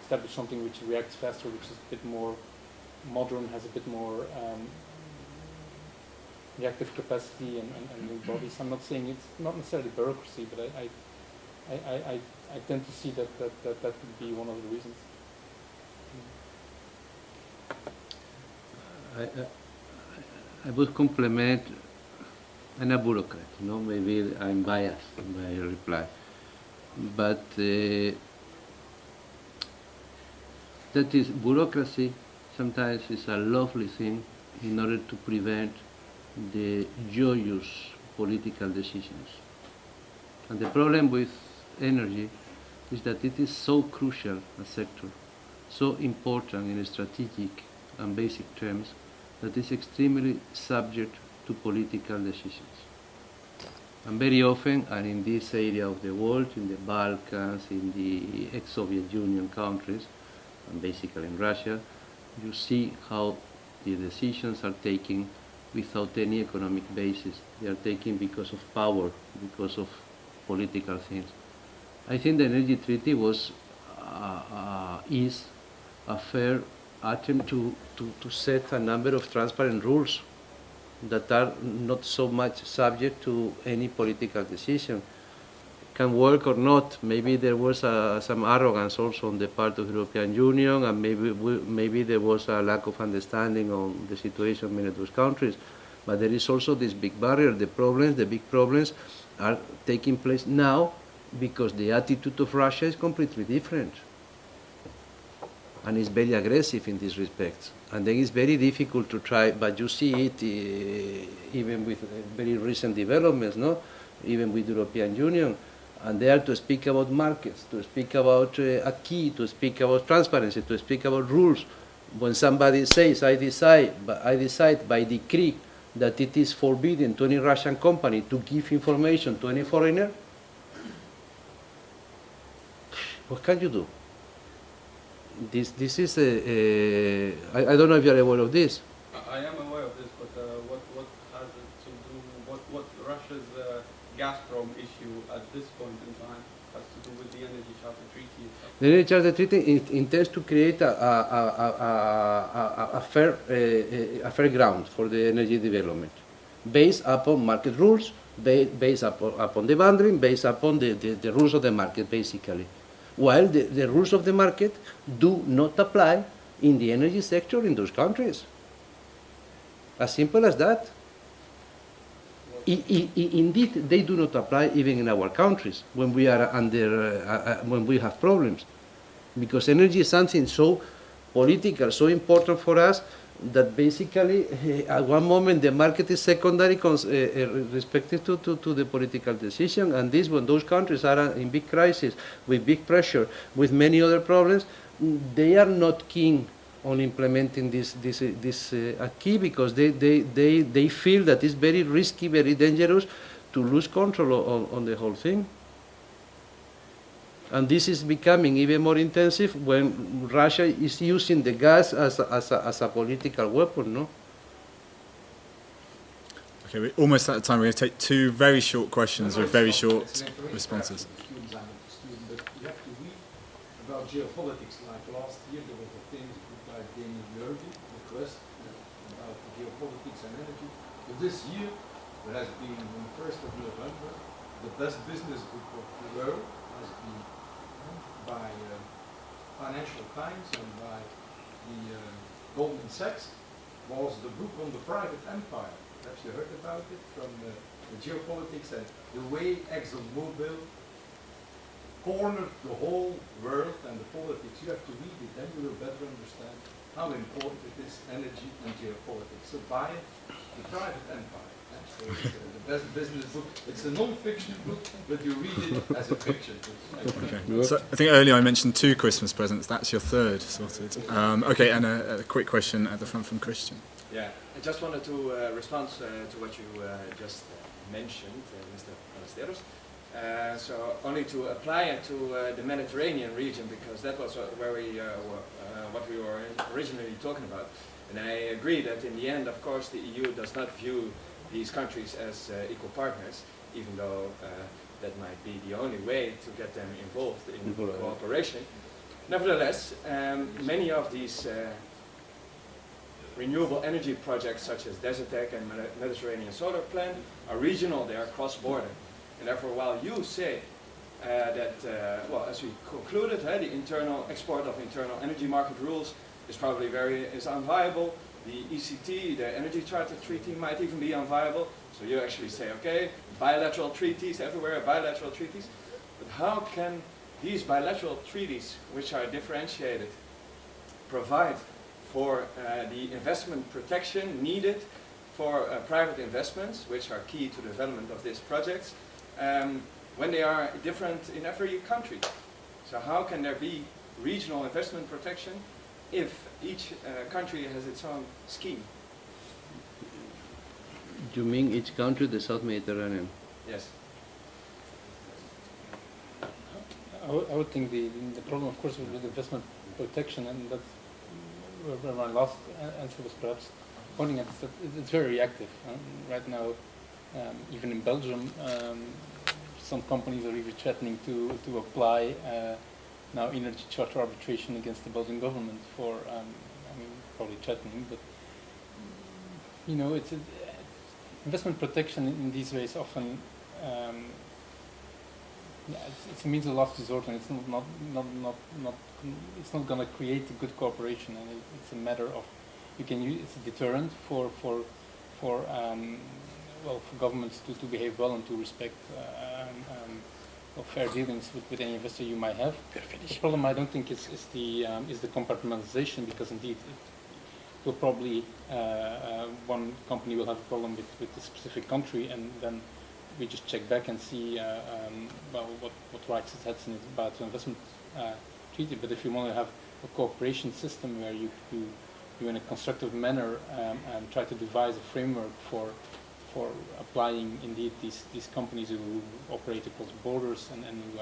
establish something which reacts faster, which is a bit more modern, has a bit more reactive capacity and new bodies. I'm not saying it's not necessarily bureaucracy, but I tend to see that could be one of the reasons. I would complement. I'm a bureaucrat, maybe I'm biased in my reply, but that is, bureaucracy sometimes is a lovely thing in order to prevent the joyous political decisions. And the problem with energy is that it is so crucial a sector so important in strategic and basic terms that is extremely subject to political decisions. And very often, and in this area of the world, in the Balkans, in the ex-Soviet Union countries, and basically in Russia, you see how the decisions are taken without any economic basis. They are taken because of power, because of political things. I think the energy treaty was, is a fair attempt to set a number of transparent rules that are not so much subject to any political decision. Can work or not. Maybe there was some arrogance also on the part of the European Union, and maybe there was a lack of understanding on the situation in many of those countries. But there is also this big barrier. The big problems are taking place now because the attitude of Russia is completely different. And it's very aggressive in this respect. And then it's very difficult to try, but you see it even with very recent developments, no? Even with the European Union. And they are to speak about markets, to speak about a key, to speak about transparency, to speak about rules. When somebody says, I decide by decree that it is forbidden to any Russian company to give information to any foreigner, what can you do? This is I don't know if you are aware of this. I am aware of this, but what has it to do? What Russia's Gazprom issue at this point in time has to do with the Energy Charter Treaty itself? The Energy Charter Treaty intends to create a fair ground for the energy development, based upon market rules, based upon the boundary, based upon the rules of the market, basically. While the rules of the market do not apply in the energy sector in those countries. As simple as that. Indeed, they do not apply even in our countries when we are when we have problems, because energy is something so political, so important for us, that basically at one moment the market is secondary respective to the political decision, and this, when those countries are in big crisis, with big pressure, with many other problems, they are not keen on implementing this acquis, because they feel that it's very risky, very dangerous to lose control on the whole thing. And this is becoming even more intensive when Russia is using the gas as a political weapon, no? Okay, we're almost out of time. We're going to take two very short questions with very short responses. Students, I'm not a student, but you have to read about geopolitics. Like last year, there was a famous book by Daniel Jurgen, The Quest, about geopolitics and energy. But this year, there has been, on the 1st of November, the best business book of the world has been by Financial Times and by the Goldman Sachs, was the book on the private empire. Perhaps you heard about it, from the geopolitics and the way ExxonMobil cornered the whole world and the politics. You have to read it, then you will better understand how important it is, energy and geopolitics. So buy it, the private empire. So it's the best business book. It's a non-fiction book, but you read it as a fiction. Okay. So I think earlier I mentioned 2 Christmas presents. That's your 3rd sorted. Okay, and a quick question at the front from Christian. Yeah, I just wanted to respond to what you just mentioned, Mr. Ballesteros. So only to apply it to the Mediterranean region, because that was where what we were originally talking about. And I agree that in the end, of course, the EU does not view these countries as equal partners, even though that might be the only way to get them involved in cooperation. Nevertheless, many of these renewable energy projects, such as Desertec and Mediterranean Solar Plant, are regional, they are cross-border. And therefore, while you say that, well, as we concluded, the internal export of internal energy market rules is probably is unviable. The ECT, the Energy Charter Treaty, might even be unviable. So you actually say, okay, bilateral treaties everywhere, bilateral treaties. But how can these bilateral treaties, which are differentiated, provide for the investment protection needed for private investments, which are key to the development of these projects, when they are different in every country? So how can there be regional investment protection if each country has its own scheme? You mean each country, the South Mediterranean? Yes. I would think the problem, of course, with investment protection, and that's where my last answer was perhaps pointing at, is that it's very reactive. Right now, even in Belgium, some companies are even threatening to apply now energy charter arbitration against the Belgian government for, I mean, probably threatening, but you know, it's investment protection in these ways often. Yeah, it's a means of last resort, and it's not going to create a good cooperation, and it's a matter of you can use it's a deterrent for governments to behave well and to respect fair dealings with any investor you might have. The problem, I don't think, is the compartmentalization, because indeed it will probably one company will have a problem with the specific country, and then we just check back and see what rights it has in about the investment treaty. But if you want to have a cooperation system where you in a constructive manner try to devise a framework for applying indeed these companies who operate across borders and who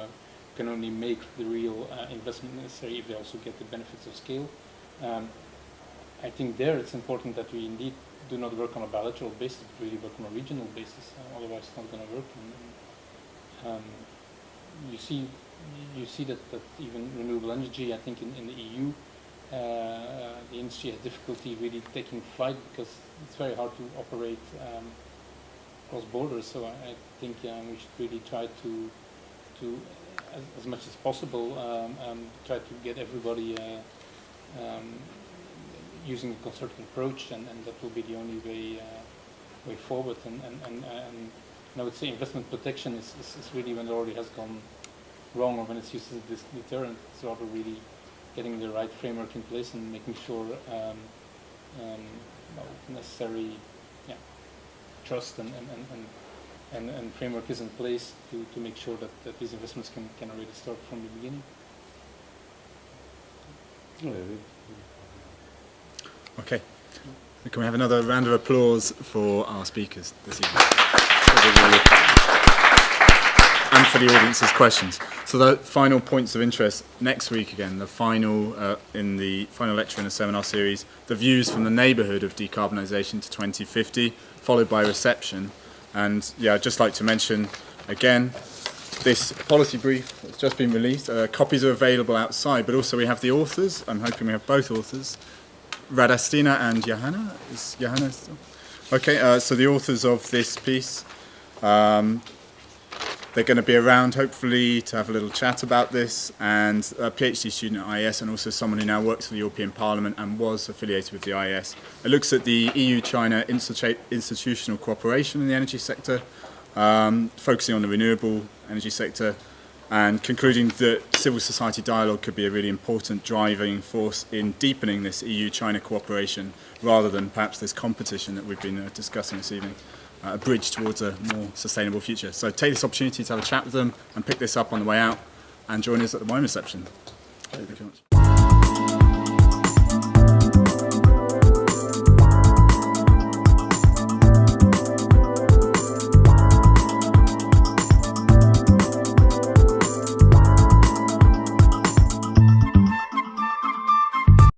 can only make the real investment necessary if they also get the benefits of scale. I think there it's important that we indeed do not work on a bilateral basis, but really work on a regional basis. Otherwise, it's not going to work. And you see that even renewable energy, I think in the EU, the industry has difficulty really taking flight because it's very hard to operate cross borders. So I think we should really try to as much as possible, try to get everybody using a constructive approach, and that will be the only way forward. And I would say investment protection is really when it already has gone wrong, or when it's used as a deterrent. It's rather really getting the right framework in place and making sure necessary trust and framework is in place to make sure that these investments can already start from the beginning. Okay. Can we have another round of applause for our speakers this evening? And for the audience's questions. So the final points of interest next week again, the final lecture in the seminar series, the views from the neighbourhood of decarbonisation to 2050, followed by reception. And yeah, I'd just like to mention again, this policy brief has just been released. Copies are available outside, but also we have the authors. I'm hoping we have both authors. Radastina and Johanna. Is Johanna still? Okay, so the authors of this piece, they're going to be around hopefully to have a little chat about this, and a PhD student at IES and also someone who now works for the European Parliament and was affiliated with the IES. It looks at the EU-China institutional cooperation in the energy sector, focusing on the renewable energy sector, and concluding that civil society dialogue could be a really important driving force in deepening this EU-China cooperation rather than perhaps this competition that we've been discussing this evening, a bridge towards a more sustainable future. So take this opportunity to have a chat with them and pick this up on the way out and join us at the wine reception. Thank you very much.